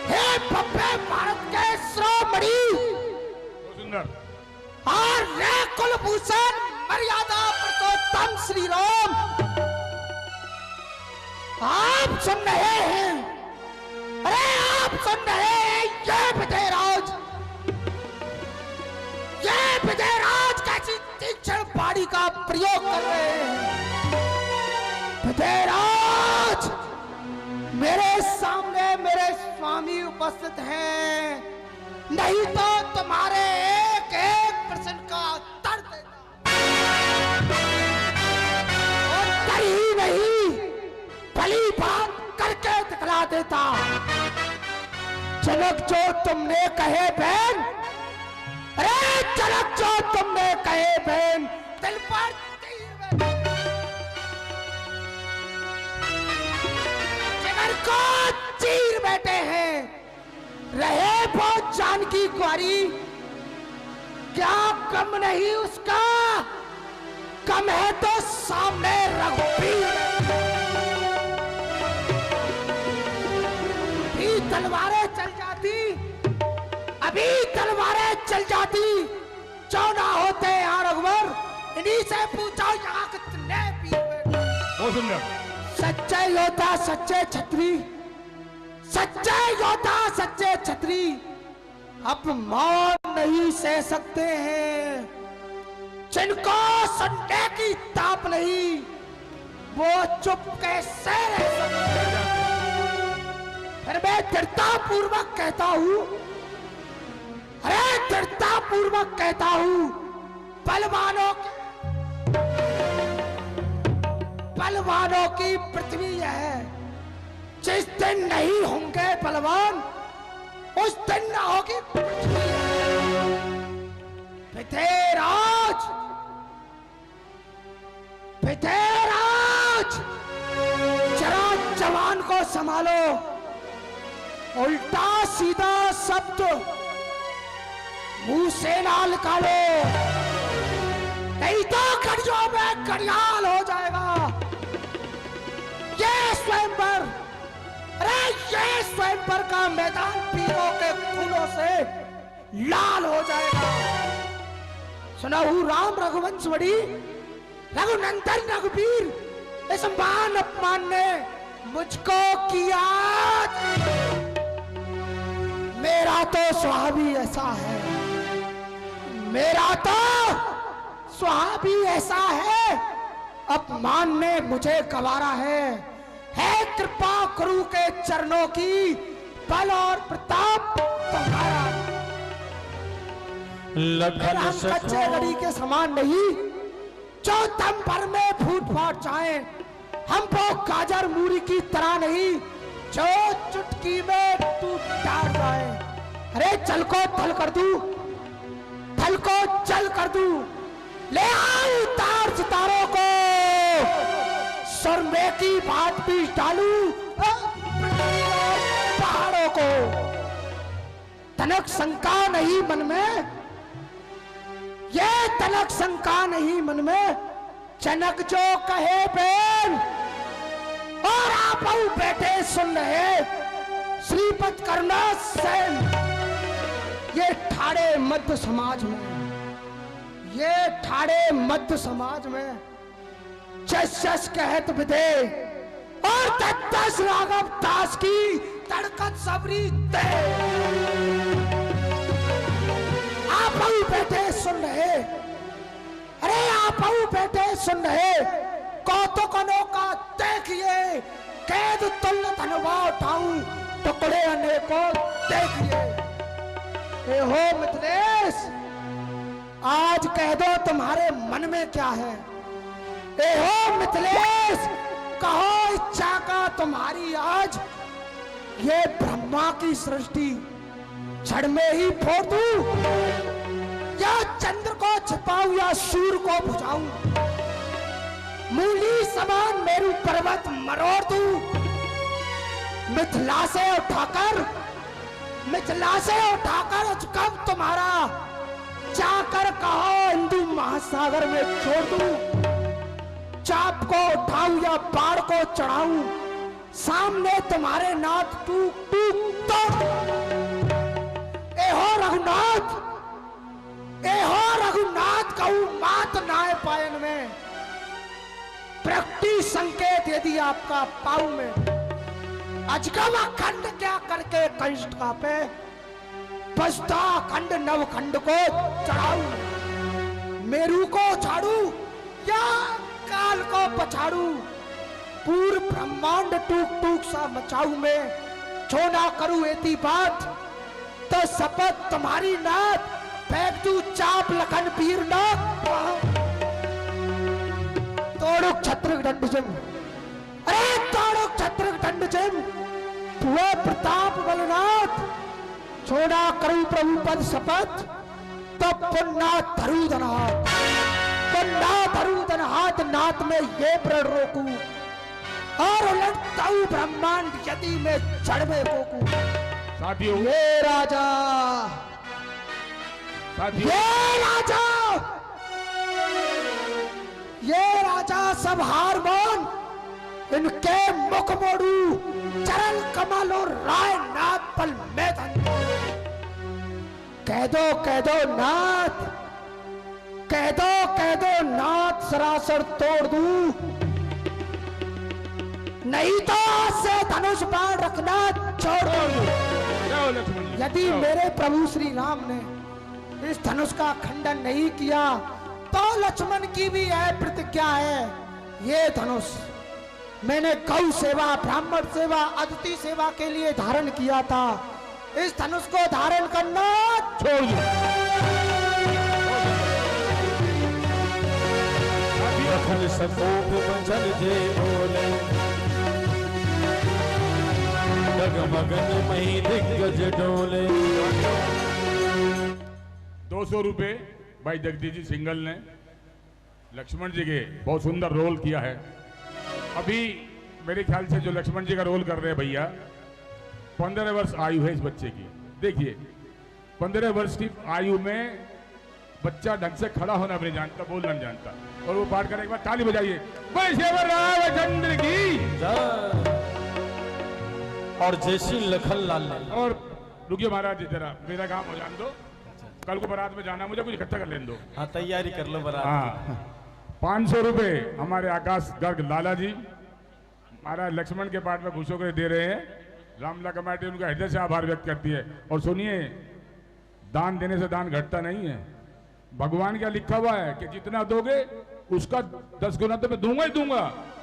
S2: हे भव्य भारत के श्रोमणी
S5: बहुत सुंदर।
S2: और रे कुलभूषण मर्यादा पुरुषोत्तम श्री राम, आप सुन रहे हैं? अरे आप सुन रहे हैं? ये विजयराज कैसी तीक्ष्ण बाड़ी का प्रयोग कर रहे हैं। विजयराज, मेरे सामने मेरे स्वामी उपस्थित हैं, नहीं तो तुम्हारे एक एक प्रश्न का उत्तर देता। और कर ही नहीं, भली बात करके दिखला देता। जनक जो तुमने कहे बहन, अरे जनक जो तुमने कहे बहन, दिल पर तीर जिगर को चीर बैठे हैं। रहे बहुत जानकी कुंवारी, क्या कम नहीं उसका? कम है तो सामने रघुवीर। भी तलवारें चल जाती, अभी तलवारें चल जाती, जो ना होते यहाँ रघुवर। इन्हीं से पूछो यहाँ कितने वीर बैठे।
S5: बहुत सुंदर।
S2: सच्चे योद्धा सच्चे छत्री, सच्चे योद्धा सच्चे छत्री अपमान नहीं सह सकते हैं। जिनको सुनने की ताप नहीं, वो चुप कैसे रह सकते हैं? फिर मैं दृढ़ता पूर्वक कहता हूं, अरे दृढ़ता पूर्वक कहता हूं, बलवानों की पृथ्वी है। जिस दिन नहीं होंगे बलवान, उस दिन ना होगी पृथ्वी। विजयराज, विजयराज, जरा जवान को संभालो। उल्टा सीधा शब्द मुंह से ना निकालो, नहीं तो घड़ियों में घड़ियाल हो जाएगा। ये स्वयंवर, अरे ये स्वयंवर का मैदान पीरों के खूनों से लाल हो जाएगा। सुना हूं राम रघुवंश बड़ी, रघुनंदन रघुवीर, इस मान अपमान ने मुझको किया। मेरा तो स्वभाव ही ऐसा है, मेरा तो स्वभाव ही ऐसा है। अपमान ने मुझे गवारा है कृपा गुरु के चरणों की, बल और प्रताप तुम्हारा। हम कच्चे लड़ी के समान नहीं, जो दम भर में फूट फाट जाए। हम वो गाजर मूरी की तरह नहीं, जो चुटकी में टूट टाट जाए। अरे जल को थल कर दूं, थल को जल कर दूं, ले आओ तार सितारों को, सुरमे की बात भी डालूं पहाड़ों को। तनक शंका नहीं मन में, ये तनक शंका नहीं मन में। जनक जो कहे बेन, और आप बेटे सुन रहे श्रीपद करना सेन। ये ठाड़े मध्य समाज में, ये ठाड़े मध्य समाज में जस जस कहत विदे, और दस राघव दास की तड़कत सबरी दे। आप बेटे सुन रहे, अरे आप बेटे सुन रहे, कौतुकनों का देखिए, कैद तुल्य धनवा उठाऊं, टुकड़े अनेकों देखिए। ए हो मिथिलेश, आज कह दो तुम्हारे मन में क्या है। ए हो मिथिलेश, कहो इच्छा का तुम्हारी आज। ये ब्रह्मा की सृष्टि जड़ में ही फोड़ दूं, या चंद्र को छिपाऊं, या सूर्य को बुझाऊं। मूली समान मेरू पर्वत मरोड़ दूं, मिथिला से उठाकर कब तुम्हारा जाकर कहो हिंदू महासागर में छोड़ दूं। चाप को उठा
S1: घुमाऊं या बाढ़ को चढ़ाऊं, सामने तुम्हारे नाथ टूक टूक तो एहो रघुनाथ, एहो रघुनाथ कहूं मात नाय पायन में, प्रकृति संकेत यदि आपका पाऊ में, अजगम खंड क्या करके कंष्ट का पे, बजता खंड नव खंड को चढ़ाऊं, मेरू को छाड़ू या काल को पछाड़ू, पूर्ण ब्रह्मांड टूक टूक सा मचाऊ में, जो ना करूं ऐसी बात तो शपथ तुम्हारी नाथ, फेंक तू चाप लखन पीर नाथ, तोड़ो छत्र दंड जिम, अरे तोड़ो छत्र दंड जिम, तुआ प्रताप बलनाथ, छोड़ा करूं प्रभु पद शपथ, तब पुन्ना धरू धनहाथ, पुन्ना धरू धनहाथ, नाथ में ये प्रण रोकू, और उलटताऊ ब्रह्मांड यदि मैं जड़ में पोकू।
S5: साथियों,
S1: ये राजा, ये राजा, ये राजा सब हार मान, इनके मुख मोड़ू, चरण कमल और राय नाथ पल में धन, कह दो नाथ, कह दो नाथ, सरासर तोड़ दूं, नहीं तो से धनुष बाण रखना छोड़ दो। यदि मेरे प्रभु श्री राम ने इस धनुष का खंडन नहीं किया तो लक्ष्मण की भी है प्रतिज्ञा है, ये धनुष मैंने गौ सेवा, ब्राह्मण सेवा, अतिथि सेवा के लिए धारण किया था, इस धनुष को धारण करना छोड़ दो।
S7: लखन सकोप बंचन जे बोले, डगमगन मही दिग्गज डोले।
S5: 200 रुपए भाई जगदीश जी सिंगल ने लक्ष्मण जी के बहुत सुंदर रोल किया है। अभी मेरे ख्याल से जो लक्ष्मण जी का रोल कर रहे हैं भैया, 15 वर्ष आयु है इस बच्चे की। देखिए 15 वर्ष की आयु में बच्चा ढंग से खड़ा होना भी नहीं जानता, बोलना नहीं जानता, और वो पाठ करने के बाद ताली बजाइए, रामचंद्र की।
S7: और जैसी लखन लाल ने,
S5: और रुकिए महाराज जी जरा मेरा काम हो जान दो, कल को बारात में जाना, मुझे कुछ इकट्ठा कर लेने दो।
S7: हाँ तैयारी कर लो बारात।
S5: हाँ 500 रुपए हमारे आकाश गर्ग लाला जी महाराज लक्ष्मण के पाठ में खुश होकर दे रहे हैं। रामला कमेटी उनका हृदय से आभार व्यक्त करती है। और सुनिए, दान देने से दान घटता नहीं है, भगवान क्या लिखा हुआ है कि जितना दोगे उसका 10 गुना तो मैं दूंगा ही दूंगा,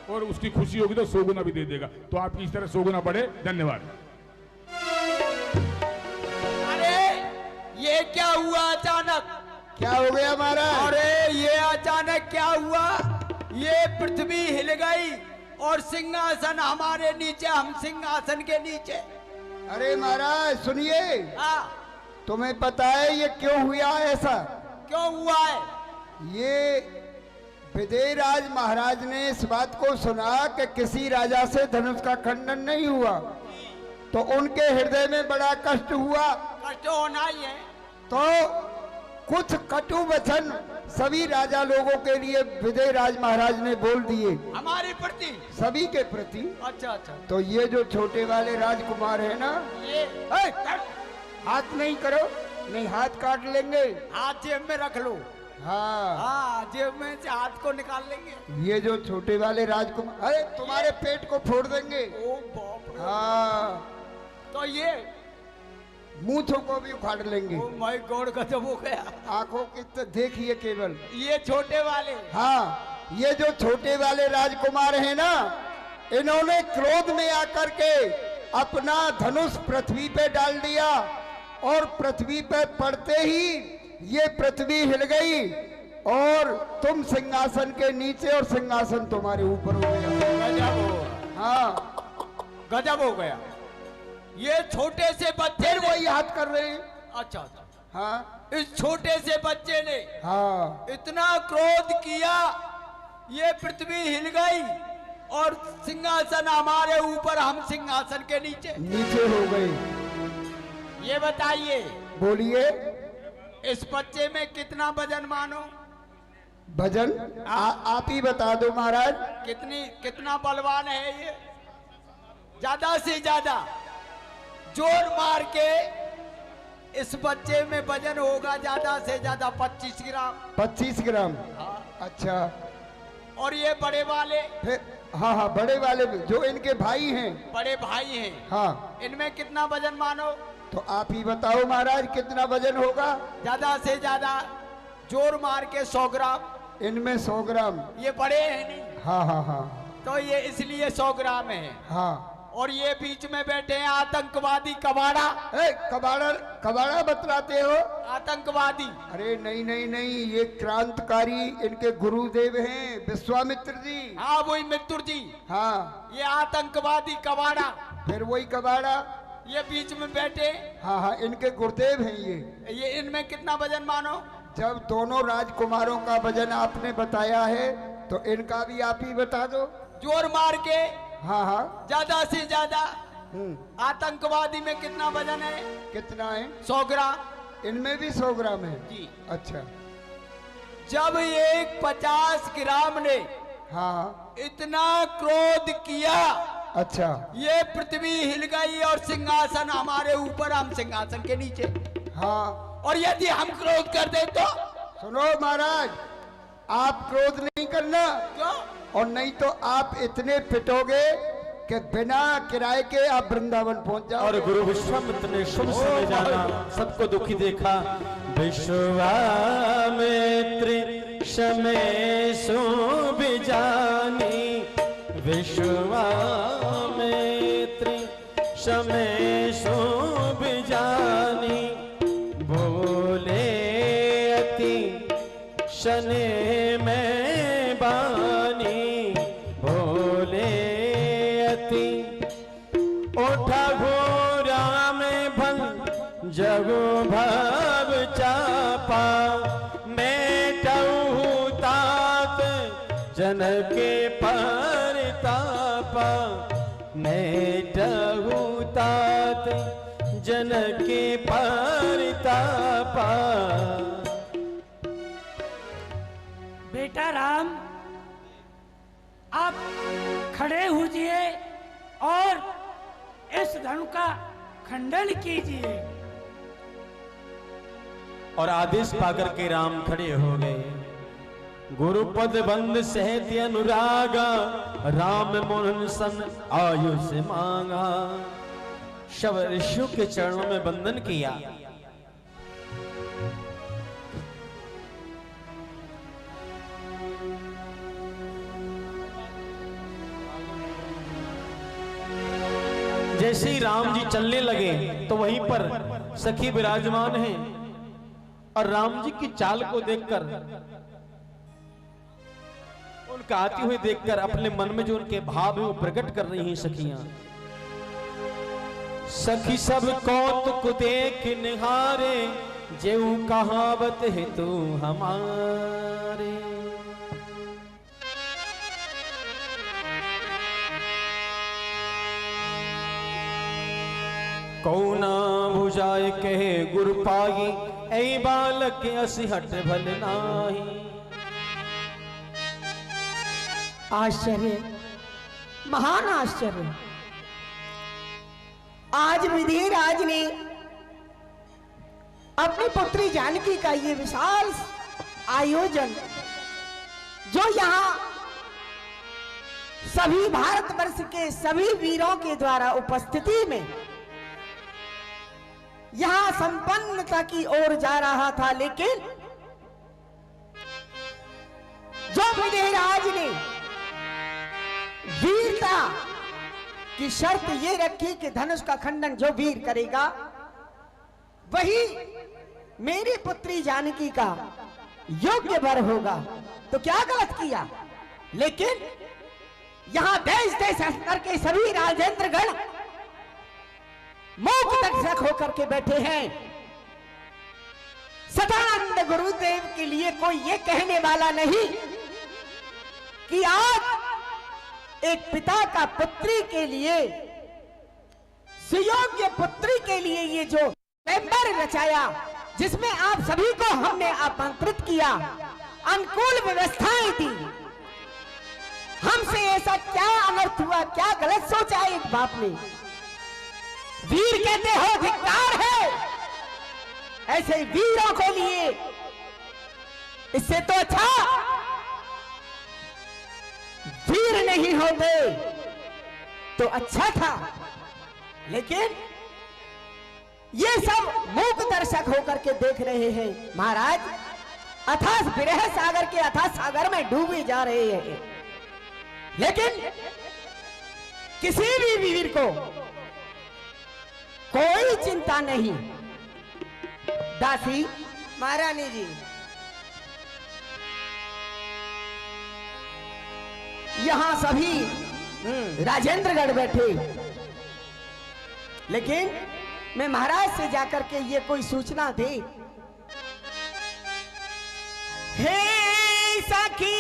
S5: और उसकी खुशी होगी तो 100 गुना भी दे देगा। तो आपकी इस तरह 100 गुना बढ़े। धन्यवाद।
S4: अरे ये क्या हुआ अचानक?
S2: क्या हो गया महाराज?
S4: अरे ये अचानक क्या हुआ? ये पृथ्वी हिल गई और सिंहासन हमारे नीचे, हम सिंहासन के नीचे।
S2: अरे महाराज सुनिए,
S4: हाँ
S2: तुम्हें पता है ये क्यों हुआ ऐसा?
S4: क्यों हुआ है?
S2: ये विदेहराज महाराज ने इस बात को सुना कि किसी राजा से धनुष का खंडन नहीं हुआ, तो उनके हृदय में बड़ा कष्ट हुआ।
S4: कष्ट होना ही है।
S2: तो कुछ कटु वचन सभी राजा लोगों के लिए विदेहराज महाराज ने बोल दिए,
S4: हमारे प्रति,
S2: सभी के प्रति।
S4: अच्छा अच्छा।
S2: तो ये जो छोटे वाले राजकुमार है ना,
S4: ये
S2: हाथ नहीं करो, नहीं हाथ काट लेंगे।
S4: हाथ जेब में रख लो।
S2: हाँ
S4: हाँ जेब में से हाथ को निकाल लेंगे।
S2: ये जो छोटे वाले राजकुमार, अरे तुम्हारे पेट को फोड़ देंगे।
S4: ओ बाप रे।
S2: हाँ
S4: तो ये
S2: मूंछों को भी उखाड़ लेंगे।
S4: ओ माय गॉड, गजब हो गया।
S2: आंखों की तो देखिए केवल।
S4: ये छोटे वाले,
S2: हाँ ये जो छोटे वाले राजकुमार हैं ना, इन्होंने क्रोध में आकर के अपना धनुष पृथ्वी पे डाल दिया, और पृथ्वी पे पड़ते ही ये पृथ्वी हिल गई और तुम सिंहासन के नीचे और सिंहासन तुम्हारे ऊपर हो गया।
S4: गजब हो गया।
S2: हाँ
S4: गजब हो गया। ये छोटे से बच्चे
S2: फिर वही हाथ कर रहे हैं।
S4: अच्छा अच्छा।
S2: हाँ
S4: इस छोटे से बच्चे ने
S2: हाँ
S4: इतना क्रोध किया, ये पृथ्वी हिल गई और सिंहासन हमारे ऊपर, हम सिंहासन के नीचे।
S2: नीचे हो गए।
S4: ये बताइए,
S2: बोलिए।
S4: इस बच्चे में कितना वजन मानो?
S1: भजन आप ही बता दो महाराज।
S4: कितना बलवान है ये। ज्यादा से ज्यादा जोर मार के इस बच्चे में वजन होगा ज्यादा से ज्यादा 25 ग्राम।
S1: 25 ग्राम।
S4: हाँ।
S1: अच्छा।
S4: और ये बड़े वाले
S1: फिर हाँ हाँ बड़े वाले भी, जो इनके भाई हैं।
S4: बड़े भाई हैं।
S1: हाँ।
S4: इनमें कितना वजन मानो?
S1: तो आप ही बताओ महाराज कितना वजन होगा?
S4: ज्यादा से ज्यादा जोर मार के 100 ग्राम।
S1: इनमें 100 ग्राम।
S4: ये बड़े हैं नहीं।
S1: हाँ हाँ हाँ।
S4: तो ये इसलिए 100 ग्राम है।
S1: हाँ।
S4: और ये बीच में बैठे हैं आतंकवादी कबाड़ा।
S1: कबाड़ा बतलाते हो?
S4: आतंकवादी।
S1: अरे नहीं नहीं नहीं, ये क्रांतिकारी इनके गुरुदेव हैं विश्वामित्र जी।
S4: हाँ वही मित्र जी।
S1: हाँ।
S4: ये आतंकवादी कबाड़ा।
S1: फिर वही कबाड़ा।
S4: ये बीच में बैठे।
S1: हाँ हाँ इनके गुरुदेव हैं
S4: ये इनमें कितना वजन मानो?
S1: जब दोनों राजकुमारों का वजन आपने बताया है तो इनका भी आप ही बता दो।
S4: जोर मार के।
S1: हाँ हाँ।
S4: ज्यादा से ज्यादा आतंकवादी में कितना वजन है?
S1: कितना है?
S4: 100 ग्राम।
S1: इनमें भी 100 ग्राम है
S4: जी।
S1: अच्छा।
S4: जब एक 50 ग्राम ने
S1: हाँ
S4: इतना क्रोध किया।
S1: अच्छा।
S4: ये पृथ्वी हिल गई और सिंहासन हमारे ऊपर, हम सिंहासन के नीचे।
S1: हाँ।
S4: और यदि हम क्रोध कर दे तो?
S1: सुनो महाराज, आप क्रोध नहीं करना।
S4: क्यों?
S1: और नहीं तो आप इतने पिटोगे कि बिना किराए के आप वृंदावन पहुंच जाओ।
S7: और गुरु विश्वामित्र ने शुभ समय जाना, सबको दुखी देखा। विश्वामित्र समय शुभ जानी, विश्वामित्र समय शुभ जानी, बोले अति शनि में बानी, भोले अति उठा घोरा में भंग जगो भव चापा, मेटहु तात जन के परतापा, मेटहु तात जन के परतापा।
S9: बेटा राम, आप खड़े होइए और इस धनु का खंडन कीजिए।
S7: और आदेश पाकर के राम खड़े हो गए। गुरुपद बंद सहति अनुरागा, राम मोहन सन आयुष मांगा। शव ऋषि के चरणों में बंधन किया। जैसे ही राम जी चलने लगे तो वहीं पर सखी विराजमान हैं और राम जी की चाल को देखकर, उनका आते हुए देखकर अपने मन में जो उनके भाव है वो प्रकट कर रही हैं सखियां। सखी सब कौतुक देख निहारे, जेऊ कहावत है तू हमारे। कौना बुझाए कहे गुरु पागी, ऐ बालक असि हट भल नाही।
S10: आश्चर्य, महान आश्चर्य। आज विधिराज ने अपनी पुत्री जानकी का ये विशाल आयोजन, जो यहाँ सभी भारतवर्ष के सभी वीरों के द्वारा उपस्थिति में यहां संपन्नता की ओर जा रहा था, लेकिन जो विधिराज ने वीरता की शर्त ये रखी कि धनुष का खंडन जो वीर करेगा वही मेरी पुत्री जानकी का योग्य वर होगा, तो क्या गलत किया। लेकिन यहां देश देश स्तर के सभी राजेंद्र गण मूक दर्शक होकर के बैठे हैं। सदानंद गुरुदेव के लिए कोई ये कहने वाला नहीं कि आज एक पिता का पुत्री के लिए, सुयोग्य पुत्री के लिए ये जो मेंबर रचाया, जिसमें आप सभी को हमने आमंत्रित किया, अनुकूल व्यवस्थाएं दी। हमसे ऐसा क्या अनर्थ हुआ, क्या गलत सोचा एक बाप ने? वीर कहते हो धिक्कार है ऐसे वीरों को लिए, इससे तो अच्छा वीर नहीं होते तो अच्छा था। लेकिन ये सब मूक दर्शक होकर के देख रहे हैं महाराज, अथाह विरह सागर के अथाह सागर में डूबे जा रहे हैं। लेकिन किसी भी वीर को कोई चिंता नहीं। दासी महारानी जी, यहां सभी राजेंद्रगढ़ बैठे, लेकिन मैं महाराज से जाकर के ये कोई सूचना दे। हे सखी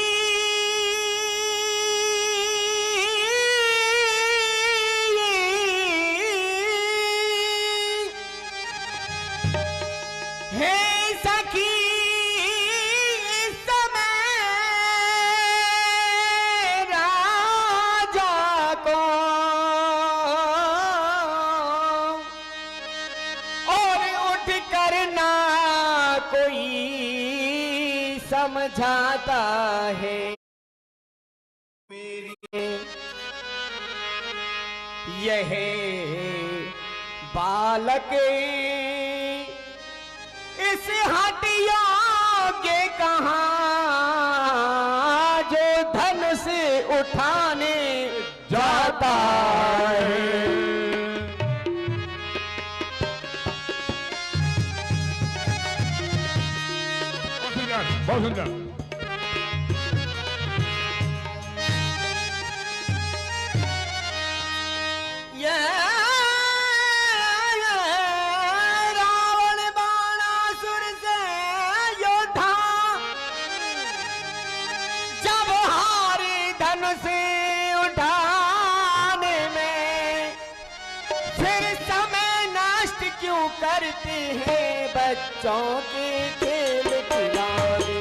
S10: समझाता है मेरी यह बालक इस हटिया के कहां जो धन से उठाने जाता है।
S5: बहुत सुंदर।
S10: रावण बाणासुर से योद्धा जब हारे धन से उठाने में, फिर समय नष्ट क्यों करते हैं बच्चों के खेल खिलाने।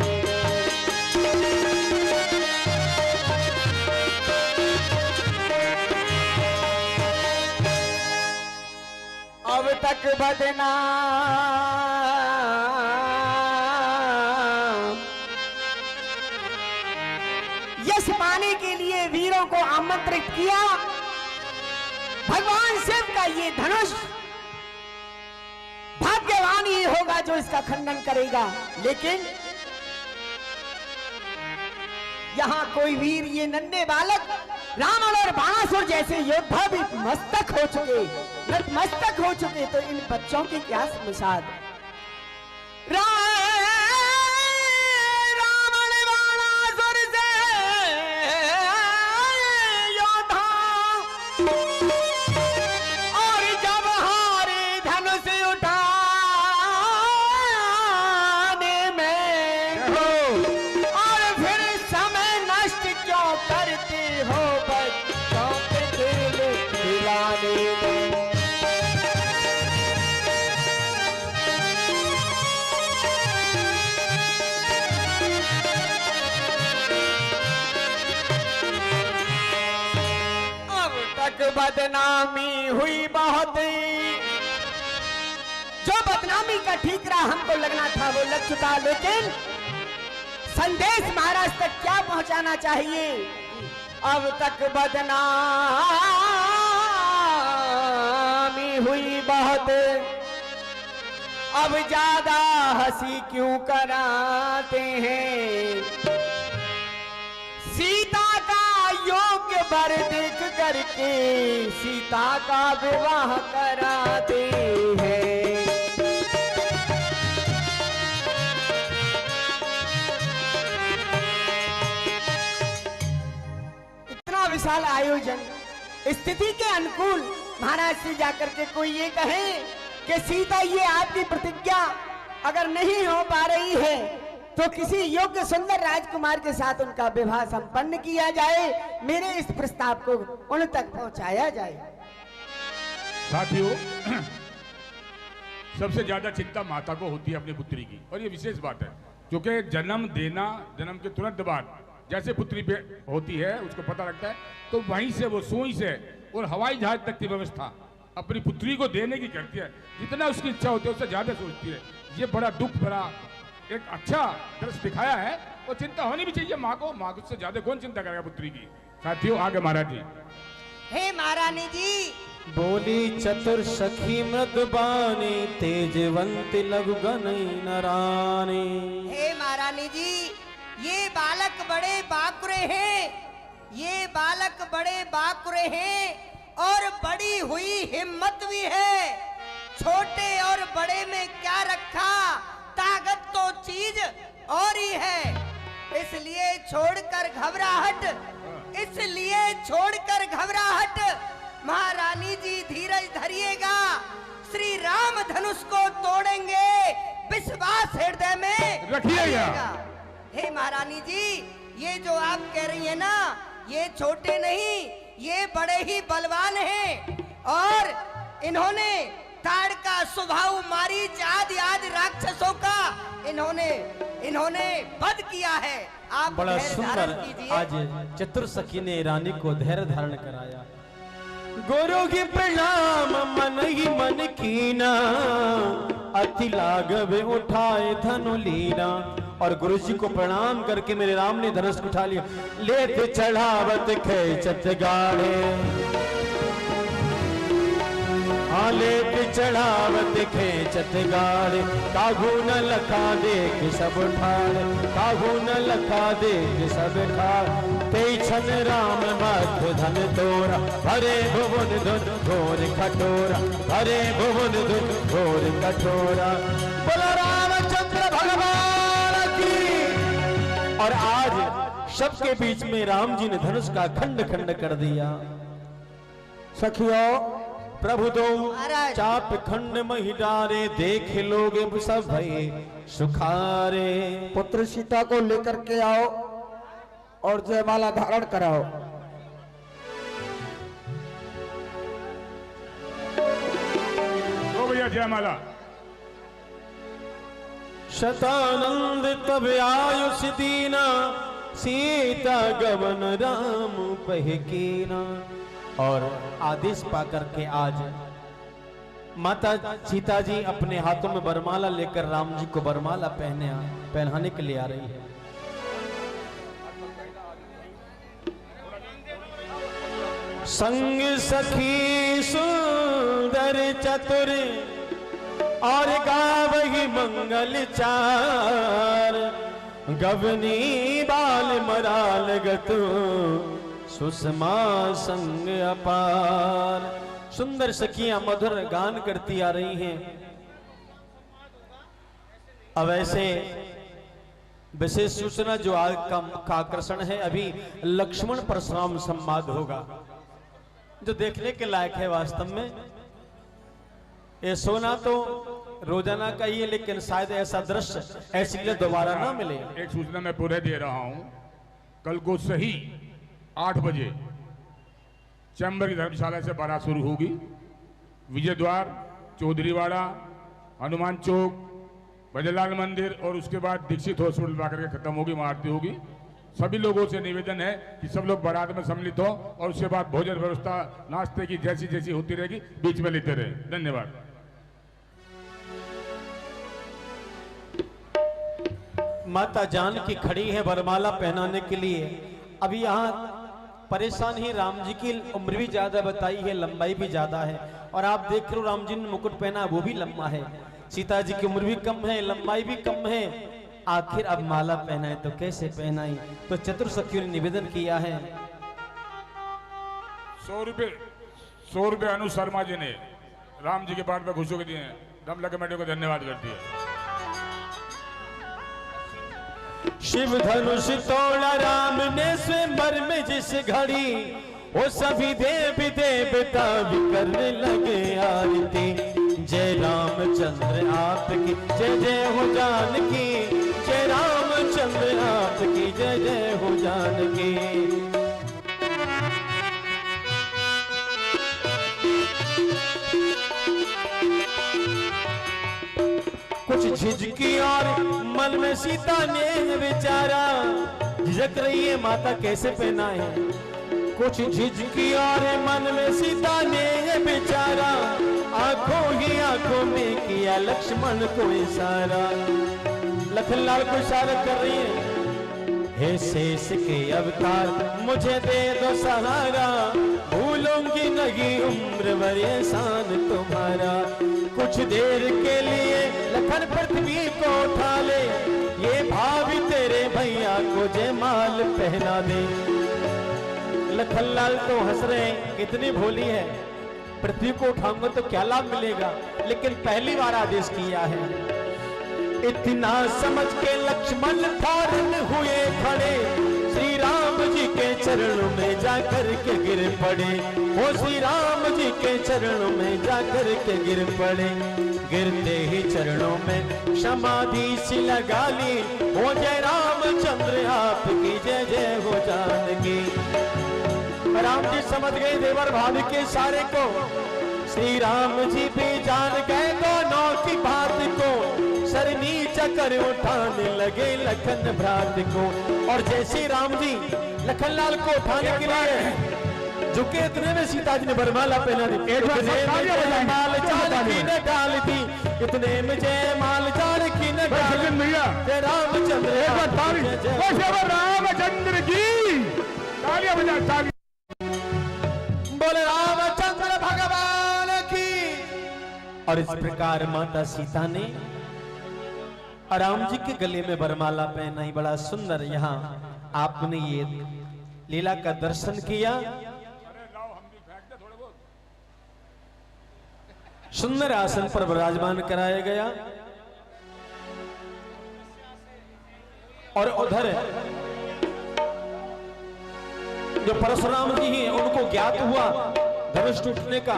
S10: अब तक बदनाम यश पाने के लिए वीरों को आमंत्रित किया। भगवान शिव का ये धनुष भाग्यवान ही होगा जो इसका खंडन करेगा। लेकिन यहाँ कोई वीर, ये नन्हे बालक रावण और बाणासुर जैसे योद्धा भी मस्तक हो चुके, नतमस्तक हो चुके, तो इन बच्चों की क्या मिसाल। रावण बाणासुर से योद्धा और जब हारे धनुष उठाने में, और फिर समय नष्ट क्यों करते हो बच्चों के खेल खिलाने में। बदनामी हुई बहुत, जो बदनामी का ठीकरा हमको लगना था वो लग चुका। लेकिन संदेश महाराज तक क्या पहुंचाना चाहिए? अब तक बदनामी हुई बहुत, अब ज्यादा हंसी क्यों कराते हैं? सीता का योग्य वर देख करके सीता का विवाह कराते हैं। इतना विशाल आयोजन, स्थिति के अनुकूल महाराज से जाकर के कोई ये कहे कि सीता ये आपकी प्रतिज्ञा अगर नहीं हो पा रही है तो किसी योग्य सुंदर राजकुमार के साथ उनका विवाह संपन्न किया जाए, मेरे इस प्रस्ताव को उन तक पहुंचाया जाए।
S5: साथियों, सबसे ज्यादा चिंता माता को होती है अपनी पुत्री की, और ये विशेष बात है। क्योंकि जन्म देना, जन्म के तुरंत बाद जैसे पुत्री होती है उसको पता लगता है, तो वहीं से वो सुई से और हवाई जहाज तक की व्यवस्था अपनी पुत्री को देने की करती है। जितना उसकी इच्छा होती है उससे ज्यादा सोचती है। ये बड़ा दुख भरा एक अच्छा दृश्य दिखाया है, और चिंता होनी भी चाहिए माँ को। माँ से ज्यादा कौन चिंता करेगा पुत्री की। साथियों आगे महाराज जी।
S10: हे महारानी जी,
S7: बोली चतुर सखी मृदबानी, तेजवंती लघु गणई नरानी।
S10: हे महारानी जी, ये बालक बड़े बाकुरे हैं, ये बालक बड़े बाकुरे हैं और बड़ी हुई हिम्मत भी है। छोटे और बड़े में क्या रखा, ताकत तो चीज और ही है। इसलिए छोड़कर घबराहट, इसलिए छोड़कर घबराहट। महारानी जी धीरज धरिएगा, श्री राम धनुष को तोड़ेंगे, विश्वास हृदय में
S5: रखिएगा।
S10: हे महारानी जी, ये जो आप कह रही है ना, ये छोटे नहीं, ये बड़े ही बलवान हैं। और इन्होंने ताड़ का स्वभाव, मारीच आदि राक्षसों का इन्होंने वध किया है। आप
S7: बड़ा
S10: धैर्य
S7: सुंदर
S10: धारण कीजिए।
S7: आज चतुर सखी ने रानी को धैर्य धारण कराया। गुरु की प्रणाम मन ही मन कीना, अति लागवे उठाए धनु लीना। और गुरु जी को प्रणाम करके मेरे राम ने धनुष उठा लिया। लेते चढ़ावत खेचत गाड़े, लेते चढ़ावत खेचत गाड़े। काहू न लखा देख सब ठाड़, काहू न लखा देख सब ठाड़। ते छन राम मध्य धन तोरा, भरे भुवन धुन घोर कठोरा, भरे भुवन धुन घोर कठोरा। बोला रामचंद्र भगवान की। और आज सबके बीच में राम जी ने धनुष का खंड खंड कर दिया।
S2: सखियों,
S7: प्रभु दो
S10: महाराज।
S7: चाप खंड मही डारे, देख लोगे सब भये सुखारे।
S2: पुत्र सीता को लेकर के आओ और जयमाला धारण कराओ।
S5: तो भैया जयमाला।
S7: शतानंद तब आयुष दीना, सीता गवन राम पहकीना। और आदेश पाकर के आज माता सीता जी अपने हाथों में बरमाला लेकर राम जी को बरमाला पहनाने के लिए आ रही है। संग सखी सुंदर चतुर, और गावही मंगल चार। गवनी बाल मराल गतु, सुषमा संग अपार। सुंदर सखियां मधुर गान करती आ रही हैं। अब ऐसे विशेष सूचना जो आज का आकर्षण है, अभी लक्ष्मण परशुराम संवाद होगा जो देखने के लायक है। वास्तव में ये सोना तो रोजाना का ही है, लेकिन शायद ऐसा दृश्य ऐसी लीला दोबारा ना मिले।
S5: एक सूचना मैं पूरे दे रहा हूं, कल को सही 8 बजे चैम्बर की धर्मशाला से बारात शुरू होगी। विजय द्वार, चौधरीवाड़ा, हनुमान चौक, भजनलाल मंदिर और उसके बाद दीक्षित हॉस्पिटल जाकर के खत्म होगी, आरती होगी। सभी लोगों से निवेदन है कि सब लोग बारात में सम्मिलित हो और उसके बाद भोजन व्यवस्था नाश्ते की जैसी जैसी होती रहेगी बीच में लेते रहे। धन्यवाद।
S7: माता जानकी खड़ी है वरमाला पहनाने के लिए। अभी यहाँ परेशान ही, राम जी की उम्र भी ज्यादा बताई है, लंबाई भी ज्यादा है। और आप देख रहे हो राम जी ने मुकुट पहना, वो भी लंबा है। सीता जी की उम्र भी कम है, लंबाई भी कम है। आखिर अब माला पहनाए तो कैसे पहनाई? तो चतुर सखियों ने निवेदन किया है।
S5: 100 रुपये अनु शर्मा जी ने राम जी के पाठ में घुसो के दिए हैं। दमला कमेटी को धन्यवाद करती है।
S7: शिव धनुष तोड़ा राम ने स्वयंवर में जिस घड़ी, वो सभी देवी देवता भी करने लगे आरती। जय रामचंद्र आपकी जय जय हो जानकी, जय रामचंद्र आपकी जय जय हो जानकी। कुछ झिझकी और मन में सीता ने विचारा, झिझक रही है माता कैसे पहनाए, कुछ झिझकी और मन में सीता ने विचारा, आंखों ही आंखों में किया लक्ष्मण को इशारा। लखनलाल को इशारा कर रही है, हे शेष के अवतार मुझे दे दो सहारा, भूलूंगी नहीं उम्र भर एहसान तुम्हारा। कुछ देर के लिए लखन पृथ्वी को उठा ले, ये भाभी तेरे भैया को जयमाल पहना दे। लखनलाल तो हंस रहे हैं, कितनी भोली है, पृथ्वी को उठाऊंगा तो क्या लाभ मिलेगा, लेकिन पहली बार आदेश किया है। इतना समझ के लक्ष्मण फौरन हुए खड़े, श्री राम जी के चरणों में जाकर के गिर पड़े, वो श्री राम जी के चरणों में जाकर के गिर पड़े। गिरते ही चरणों में समाधि सी लगा ली, हो जय रामचंद्र आपकी जय जय हो जानकी। राम जी समझ गए देवर भाभी के इशारे को, श्री राम जी भी जान गए दोनों की बात को, सर नीचा कर उठाने लगे लखन भ्रात को। और जैसे राम जी लखनलाल को उठाने के लिए झुके, इतने में सीता जी ने वरमाला पहना दी। माल जानकी ने डाल दी, इतने में जय माल जानकी ने डाल दी। जय रामचंद्र
S5: रामचंद्र की तालियां बजा, तालियां।
S7: बोले रामचंद्र भगवान की। और इस प्रकार माता सीता ने राम जी के गले में वरमाला पहनाई। बड़ा सुंदर यहाँ आपने ये लीला का दर्शन किया। सुंदर आसन पर विराजमान कराया गया। और उधर जो परशुराम जी हैं उनको ज्ञात हुआ धनुष टूटने का।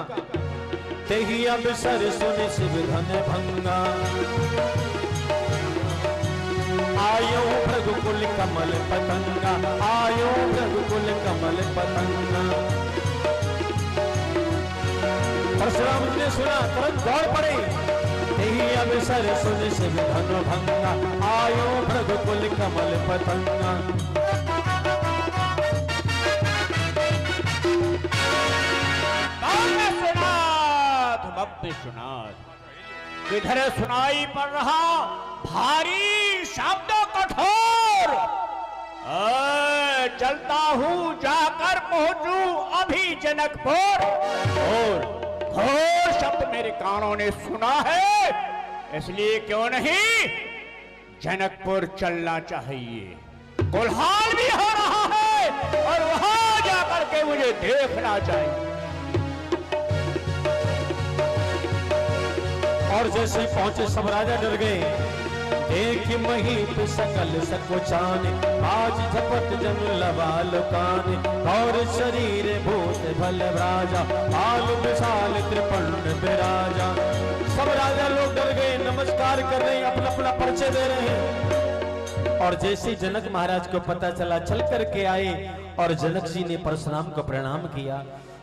S7: तेही अब सर सुने शिव धन भंगा, आयो रघुकुल कमल पतंगा, आयो रघुकुल कमल पतंगा। परशुराम जी ने सुना, तुरंत दौड़ पड़े। तेही अब सर सुने शिव धन भंगा, आयो रघुकुल कमल पतंगा।
S4: इधर सुनाई पड़ रहा भारी शब्द कठोर, चलता हूं जाकर पहुंचू अभी जनकपुर। और घोर शब्द मेरे कानों ने सुना है, इसलिए क्यों नहीं जनकपुर चलना चाहिए। कोल्हार भी हो रहा है और वहां जाकर के मुझे देखना चाहिए।
S7: और जैसे पहुंचे सब राजा डर गए। देख महीप सकल सकोचान, आज झपट जन लवाल कान। और शरीर भूत भल राजा, आल विशाल त्रिपंड विराजा। सब राजा लोग डर गए, नमस्कार कर रहे हैं, अपना अपना परिचय दे रहे हैं। और जैसे जनक महाराज को पता चला, चल करके आए और जनक जी ने परशुराम को प्रणाम किया।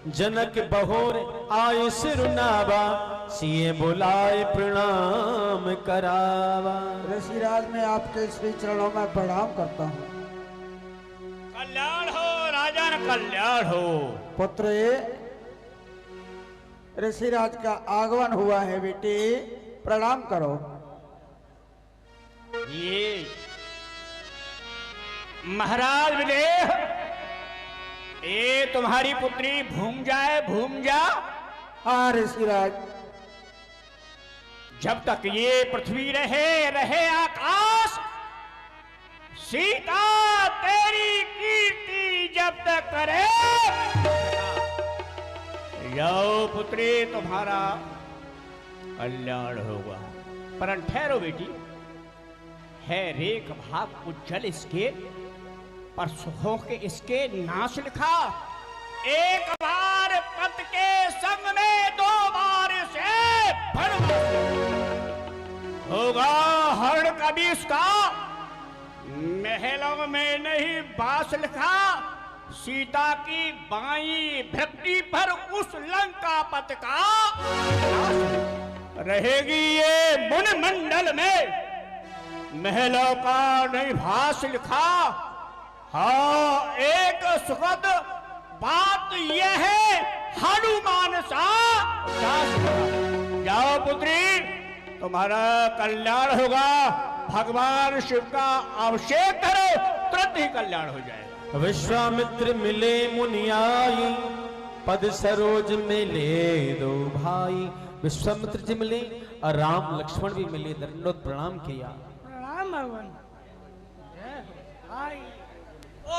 S7: जनक बहोर आए सिरुनावा, सिए बुलाए प्रणाम करावा।
S2: ऋषिराज मैं आपके श्री चरणों में प्रणाम करता हूँ।
S4: कल्याण हो राजन, कल्याण हो।
S2: पुत्र ऋषिराज का आगमन हुआ है, बेटे प्रणाम करो।
S4: ये महाराज विदेह, ये तुम्हारी पुत्री भूम जाए, भूम जा।
S2: हाँ ऋषिराज,
S4: जब तक ये पृथ्वी रहे, रहे आकाश, सीता तेरी कीर्ति जब तक करे, यो पुत्री तुम्हारा कल्याण होगा। परंतु ठहरो बेटी, है रेख भाग उज्जवल इसके, पर सुखों के इसके नाश लिखा। एक बार पत के संग में दो बार से होगा हरण कभी इसका। महलों में नहीं बास लिखा, सीता की बाई भक्ति पर उस लंका पत का रहेगी ये मुन मंडल में। महलों का नहीं भास लिखा। हाँ, एक सुखद बात यह है, हनुमान सा दास हुआ। जाओ पुत्री, तुम्हारा कल्याण होगा। भगवान शिव का अभिषेक करो, तुरंत ही कल्याण हो जाएगा।
S7: विश्वामित्र मिले मुनियाई, पद सरोज मिले दो भाई। विश्वामित्र जी मिले और राम लक्ष्मण भी मिले, दंडोत प्रणाम किया।
S9: प्रणाम भगवान। आई
S10: ओ,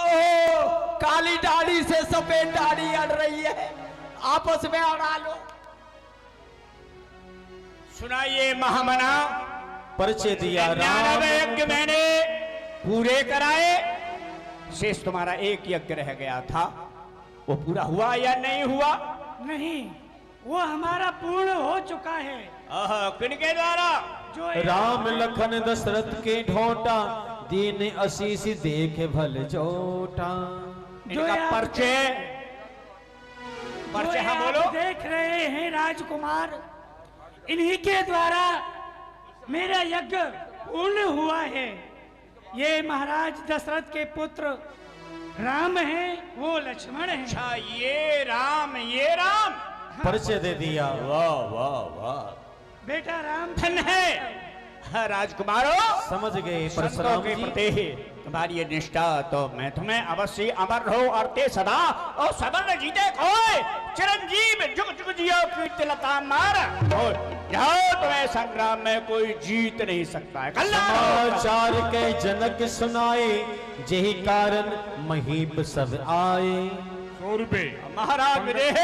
S10: काली दाढ़ी से सफेद दाढ़ी अड़ रही है, आपस में अड़ा लो।
S4: सुनाइए महामना।
S7: परिचय दिया। राम
S4: यज्ञ मैंने पूरे कराए, शेष तुम्हारा एक यज्ञ रह गया था, वो पूरा हुआ या नहीं हुआ?
S9: नहीं, वो हमारा पूर्ण हो चुका है।
S4: किनके द्वारा?
S9: जो
S7: राम लखन दशरथ के ढोटा, दीन आशीष देख भल जोटा।
S4: इनका परिचय
S9: जो
S4: हाँ बोलो।
S9: आप देख रहे हैं राजकुमार, इन्हीं के द्वारा मेरा यज्ञ पूर्ण हुआ है। ये महाराज दशरथ के पुत्र राम हैं, वो लक्ष्मण हैं।
S4: अच्छा, ये राम, ये राम।
S7: परिचय दे दिया।
S4: वाह वाह वाह,
S9: बेटा राम
S4: धन है। राजकुमारो,
S7: समझ गए
S4: संतों
S7: परशुराम
S4: के
S7: जी।
S4: प्रति तुम्हारी ये निष्ठा, तो मैं तुम्हें अवश्य अमर रहो और ते सदा और सदा न जीते कोई, चिरंजीव जुग जुग जियो कीर्तिलता मार। और जाओ, तुम्हें संग्राम में कोई जीत नहीं सकता है।
S7: समाचार के जनक सुनाए, जेहि कारण महीप सब आए।
S5: 100 रुपए
S4: महाराज विदेह